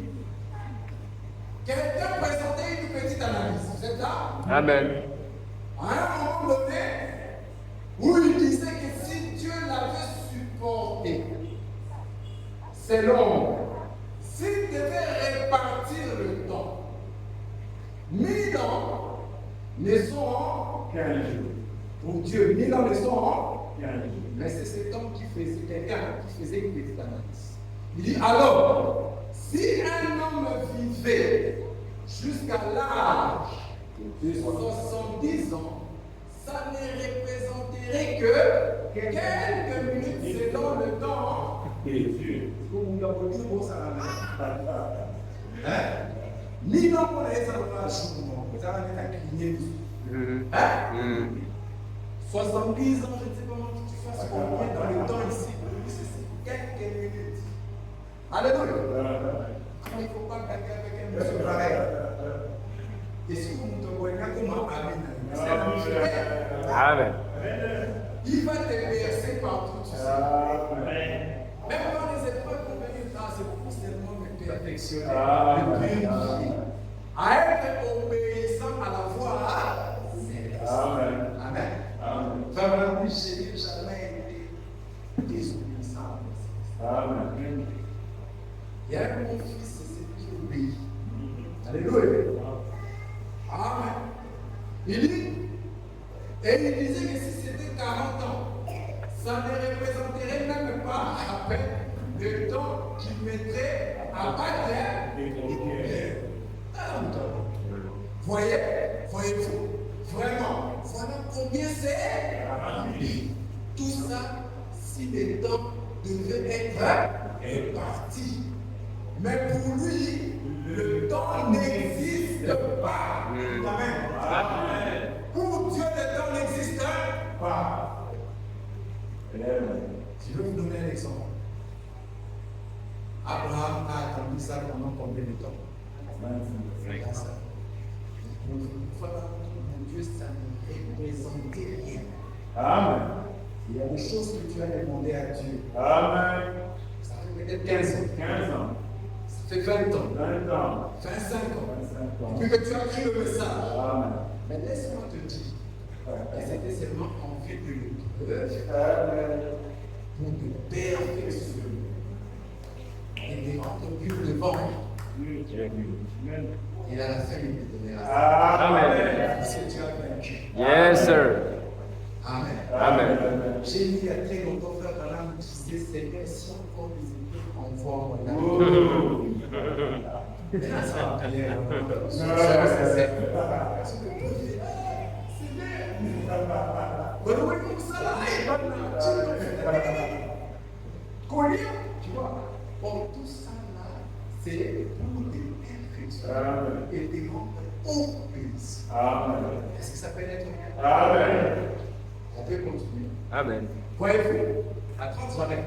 [SPEAKER 1] quelqu'un présentait une petite analyse. Vous êtes là?
[SPEAKER 2] Amen.
[SPEAKER 1] À un moment donné, où il disait que si Dieu l'avait supporté, selon, s'il devait répartir le temps, 1000 ans ne sont en 15 jours. Pour Dieu, 1000 ans ne sont en 15 jours. Mais c'est cet homme qui faisait, quelqu'un qui faisait une petite analyse. Il dit alors, si un homme vivait jusqu'à l'âge de 70 ans, ça ne représenterait que quelques minutes selon le temps. Ni non pour les enfants, vous avez un cligner. 70 ans, je ne sais pas comment tu fasses combien dans le temps ici. C'est quelques minutes. Alléluia. Il ne faut pas calculer avec un monsieur pareil. Et si vous me voyez comment
[SPEAKER 2] Amen.
[SPEAKER 1] il va te bercer partout, tu sais. Même dans les épreuves qu'on veut dire, c'est pour seulement me perfectionner, me purifier, à être obéissant à la voix céleste. Amen. Vraiment, je n'ai jamais été désobéissant. Amen. Il y a mon fils, c'est lui qui obéit. Alléluia. Amen. Il dit, et il disait que si c'était 40 ans, ça ne représenterait même pas à peine le temps qu'il mettrait à battre les pierres. Voyez-vous, vraiment, voilà combien c'est. Tout ça, si le temps devait être réparti. Mais pour lui, le temps n'existe pas. Amen. Pour Dieu, le temps n'existe pas. Je vais vous donner un exemple. Abraham a attendu ça pendant combien de temps? Voilà, mon Dieu, ça ne représentait rien.
[SPEAKER 3] Amen.
[SPEAKER 1] Il y a des choses que tu as demandé à Dieu.
[SPEAKER 3] Amen.
[SPEAKER 1] Ça fait peut-être 15 ans.
[SPEAKER 3] 15 ans.
[SPEAKER 1] Ça fait 20 ans.
[SPEAKER 3] 20 ans.
[SPEAKER 1] 25 ans.
[SPEAKER 3] 25 ans.
[SPEAKER 1] Depuis que tu as pris le message.
[SPEAKER 3] Amen.
[SPEAKER 1] Mais laisse-moi te dire, et c'était seulement en vue de l'épreuve pour te perfectionner et de rendre pur devant. Et à la fin, il te donnera.
[SPEAKER 2] Amen.
[SPEAKER 1] Parce que tu as vaincu.
[SPEAKER 2] Yes, sir.
[SPEAKER 1] Amen.
[SPEAKER 2] Amen.
[SPEAKER 1] J'ai lu il y a très longtemps, frère Branham disait Seigneur, si encore des épreuves envoie mon âme. Mais là, ça va bien. Tu vois, pour tout ça là, c'est
[SPEAKER 3] Amen.
[SPEAKER 1] et des grands bénissent.
[SPEAKER 3] Amen.
[SPEAKER 1] Est-ce que ça peut être bien?
[SPEAKER 3] Amen.
[SPEAKER 1] On peut continuer.
[SPEAKER 2] Amen.
[SPEAKER 1] Voyez-vous, à 30 soirées.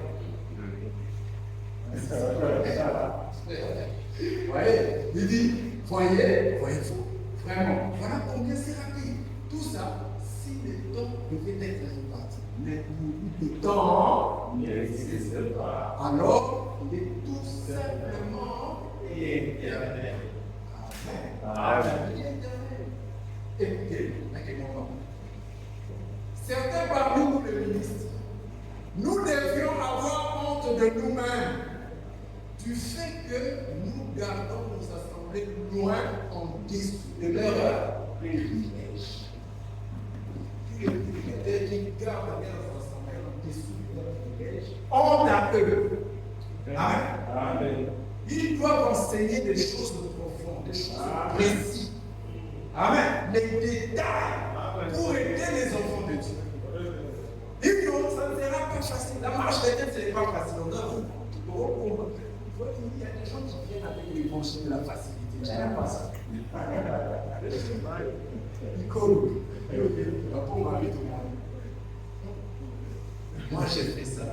[SPEAKER 1] Voyez, il dit, voyez-vous, vraiment, voilà combien c'est rapide. Tout ça, si le temps devait être réparti, mais le temps n'existe pas. Alors, il est tout simplement éternel. Amen. Il est éternel. Écoutez, inquiétez-moi. Certains parmi nous, les ministres, nous devions avoir honte de nous-mêmes du fait que nous gardons nos assemblées loin en dessous de leurs privilèges. Tous les privilèges qui gardent leurs assemblées en dessous de leurs privilèges, honte à eux. Amen.
[SPEAKER 3] Amen.
[SPEAKER 1] Ils doivent enseigner des choses profondes, des choses précises. Amen. Les détails pour aider les enfants de Dieu. Et non, ça ne sera pas facile. La marche chrétienne, ce n'est pas facile. Il y a des gens qui viennent avec l'évangile de la facilité. Je n'aime pas ça. Nicole, la pauvre mari de moi. Moi, j'ai fait ça.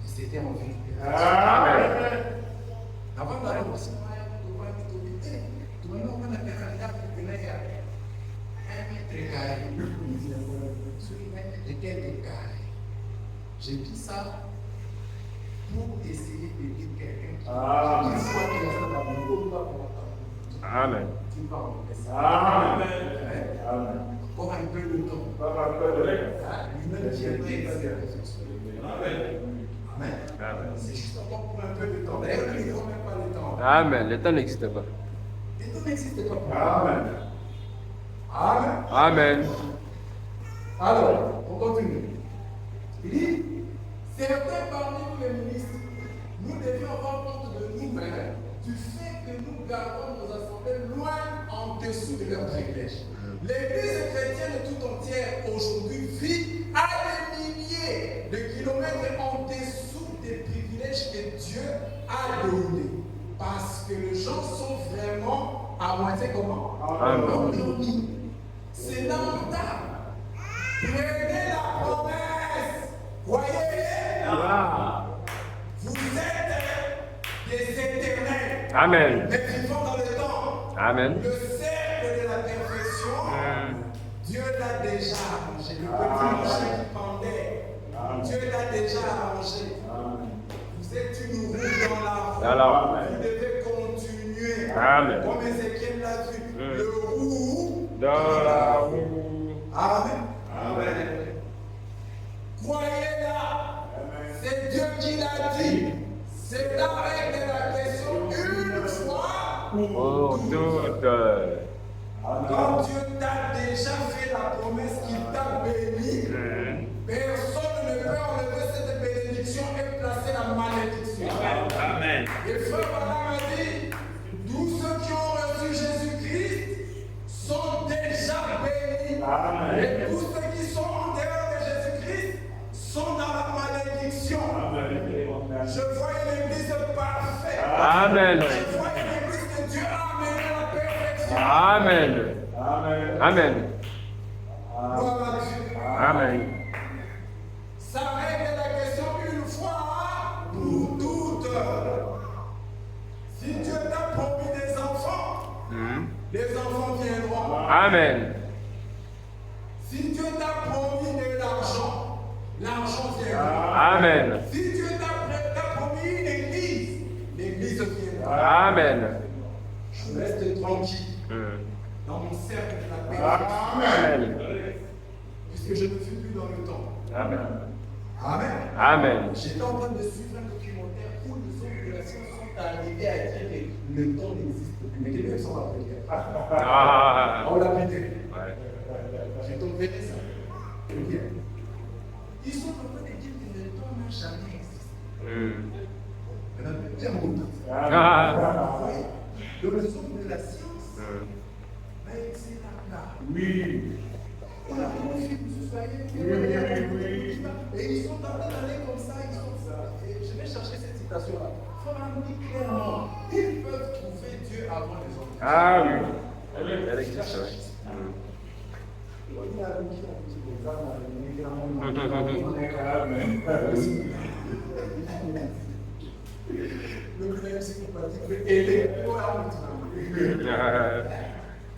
[SPEAKER 1] C'était en vérité.
[SPEAKER 3] Amen.
[SPEAKER 1] Avant d'aller au cinéma, tu vas nous prendre la carrière pour venir à 1 mètre carré. Sur 1 mètre carré. J'ai dit ça pour essayer de dire quelqu'un qui une fois qu'il est dans la boue,
[SPEAKER 2] Amen.
[SPEAKER 1] tu vas en faire ça.
[SPEAKER 3] Amen. Amen.
[SPEAKER 1] Encore un peu de temps. Lui-même qui a été
[SPEAKER 3] Amen.
[SPEAKER 1] Amen. C'est juste encore pour un peu de temps. D'ailleurs, il ne faut même pas le temps.
[SPEAKER 2] Amen. Le temps n'existe pas.
[SPEAKER 1] Le temps n'existe pas.
[SPEAKER 3] Amen.
[SPEAKER 1] Amen.
[SPEAKER 2] Amen.
[SPEAKER 1] Alors, on continue. Il dit, certains parmi nous les ministres, nous devions avoir honte de nous-mêmes du fait que nous gardons nos assemblées loin en dessous de leurs privilèges. L'église chrétienne tout entière aujourd'hui vit à des milliers de kilomètres en dessous des privilèges que Dieu a donnés. Parce que les gens sont vraiment à moitié comment? Endormis. C'est lamentable. Prenez la promesse. Voyez, vous êtes des éternels.
[SPEAKER 2] Amen.
[SPEAKER 1] Mais vivons dans le temps.
[SPEAKER 2] Amen.
[SPEAKER 1] Le cercle de la perfection, Dieu l'a déjà arrangé. Le petit rocher qui pendait, Dieu l'a déjà arrangé. Vous êtes une roue dans la roue.
[SPEAKER 2] Alors.
[SPEAKER 1] Vous devez continuer.
[SPEAKER 2] Amen.
[SPEAKER 1] Comme Ézéchiel l'a vu. Le roue
[SPEAKER 2] Dans la roue.
[SPEAKER 1] Amen.
[SPEAKER 3] Amen.
[SPEAKER 1] Croyez-la. C'est Dieu qui l'a dit. C'est la règle de la question une fois
[SPEAKER 2] Pour toutes.
[SPEAKER 1] Quand Dieu t'a déjà fait la promesse qu'il t'a béni, personne ne peut enlever cette bénédiction et placer la malédiction.
[SPEAKER 3] Amen.
[SPEAKER 1] Et frère Branham a dit, tous ceux qui ont reçu Jésus-Christ sont déjà bénis.
[SPEAKER 3] Amen.
[SPEAKER 1] Et tous ceux qui sont en dehors de Jésus-Christ sont dans la malédiction. Je vois une église parfaite.
[SPEAKER 2] Amen.
[SPEAKER 1] Je vois une église que Dieu a amenée à la perfection.
[SPEAKER 2] Amen.
[SPEAKER 3] Amen.
[SPEAKER 2] Amen.
[SPEAKER 1] Gloire à Dieu.
[SPEAKER 2] Amen.
[SPEAKER 1] Ça règle la question une fois pour toutes. Si Dieu t'a promis des enfants, les enfants viendront.
[SPEAKER 2] Amen.
[SPEAKER 1] Si Dieu t'a promis de l'argent, l'argent viendra.
[SPEAKER 2] Amen.
[SPEAKER 1] Si Dieu t'a promis une église, l'église viendra.
[SPEAKER 2] Amen.
[SPEAKER 1] Je reste tranquille dans mon cercle de la paix.
[SPEAKER 2] Amen.
[SPEAKER 1] Puisque je ne suis plus dans le temps.
[SPEAKER 2] Amen.
[SPEAKER 1] Amen.
[SPEAKER 2] Amen.
[SPEAKER 1] J'étais en train de suivre un documentaire où les hommes de la science sont arrivés à dire que le temps n'existe plus. Mais les mecs sont pas prêts.
[SPEAKER 2] Ah.
[SPEAKER 1] On l'a pété.
[SPEAKER 2] Ouais.
[SPEAKER 1] J'ai tombé ça. Ils sont en train de dire que le temps n'a jamais existé. Bien longtemps.
[SPEAKER 2] Ah.
[SPEAKER 1] Donc les hommes de la science, c'est là.
[SPEAKER 3] Oui.
[SPEAKER 1] On a confié que vous soyez. Et ils sont en train d'aller comme ça. Et je vais chercher cette citation-là. Il faut nous dire clairement. Il peuvent trouver Dieu avant les hommes.
[SPEAKER 2] Ah oui. Elle existe, oui.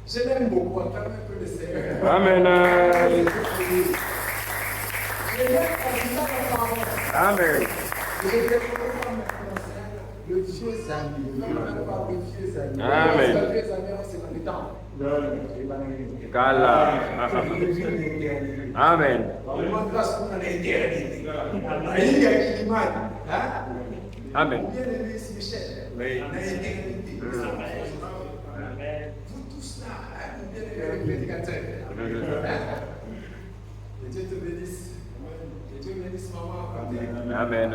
[SPEAKER 1] Je l'aime beaucoup, en tant que le Seigneur.
[SPEAKER 2] Amen.
[SPEAKER 1] Je l'aime quand il a la parole.
[SPEAKER 2] Amen.
[SPEAKER 1] Le vieux ami. Le vieux ami.
[SPEAKER 2] Amen.
[SPEAKER 1] Le vieux ami, c'est dans le temps.
[SPEAKER 2] Kala. Amen. Amen.
[SPEAKER 1] Vous tous là, vous bien aimé prédicateur. Que Dieu te bénisse. Que Dieu bénisse maman.
[SPEAKER 2] Amen.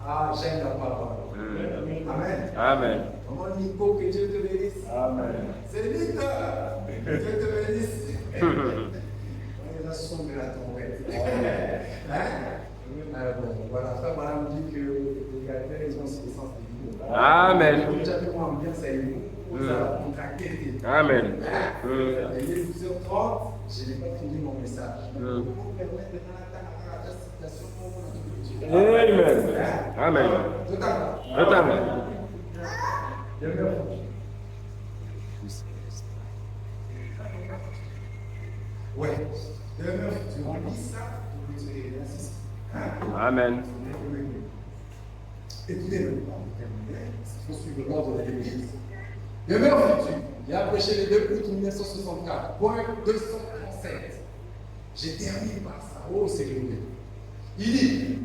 [SPEAKER 1] Ah, j'aime la parole. Amen.
[SPEAKER 2] Amen.
[SPEAKER 1] Maman Nico, que Dieu te bénisse. Amen. C'est vite. Que Dieu te bénisse. On est là son de la tempête. Alors bon, voilà, ça, madame dit que les gars, ils ont ce sens de l'humour.
[SPEAKER 2] Amen.
[SPEAKER 1] Comme j'avais moins bien, c'est l'humour. Vous allez contracter.
[SPEAKER 2] Amen.
[SPEAKER 1] Il est 12h30, je n'ai pas fini mon message. Vous me permettez de la citation pour mon
[SPEAKER 2] Amen. Amen. Totalement.
[SPEAKER 1] Ouais. Demeure, tu lis ça pour que tu insistes.
[SPEAKER 2] Amen.
[SPEAKER 1] Écoutez-le. Il faut suivre l'ordre de l'Église. Demeure futur. Il a prêché les 2 août 1964. Point 237. J'ai terminé par ça. Oh, c'est glorieux. Il dit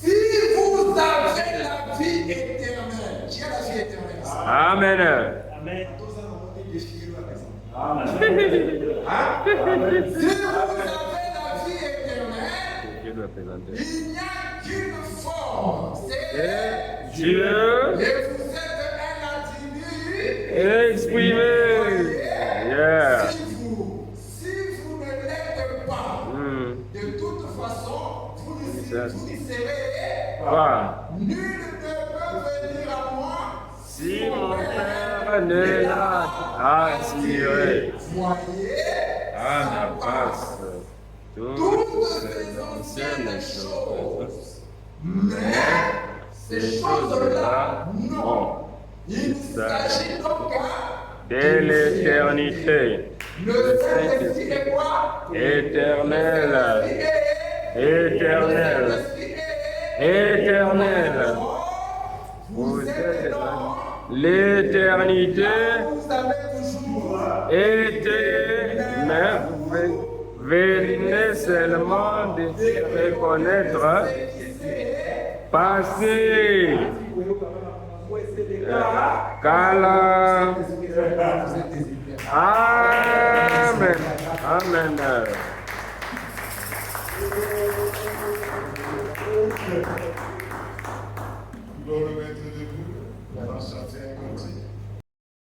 [SPEAKER 1] si vous avez la vie éternelle, qui a la vie éternelle?
[SPEAKER 2] Amen.
[SPEAKER 3] Amen.
[SPEAKER 1] Tous en ont défilé à présent.
[SPEAKER 3] Amen.
[SPEAKER 1] Si vous avez la vie éternelle,
[SPEAKER 2] Dieu doit présenter.
[SPEAKER 1] il n'y a qu'une forme, c'est
[SPEAKER 2] Dieu
[SPEAKER 1] et vous êtes un attribut
[SPEAKER 2] exprimé. Yeah.
[SPEAKER 1] Si vous ne l'êtes pas, de toute façon, vous n'y serez
[SPEAKER 2] Quoi?
[SPEAKER 1] Nul ne peut venir à moi
[SPEAKER 2] Si mon Père ne l'a attiré
[SPEAKER 1] voyez
[SPEAKER 2] à ma face toutes ces anciennes choses.
[SPEAKER 1] Mais ces choses-là, non. Il s'agit donc
[SPEAKER 2] De l'éternité.
[SPEAKER 1] le Saint-Esprit est quoi?
[SPEAKER 2] Éternel. Éternel. Éternel. Vous êtes dans l'éternité.
[SPEAKER 1] Vous avez toujours
[SPEAKER 2] été, mais venez seulement de reconnaître passé. Kala. Amen. Amen.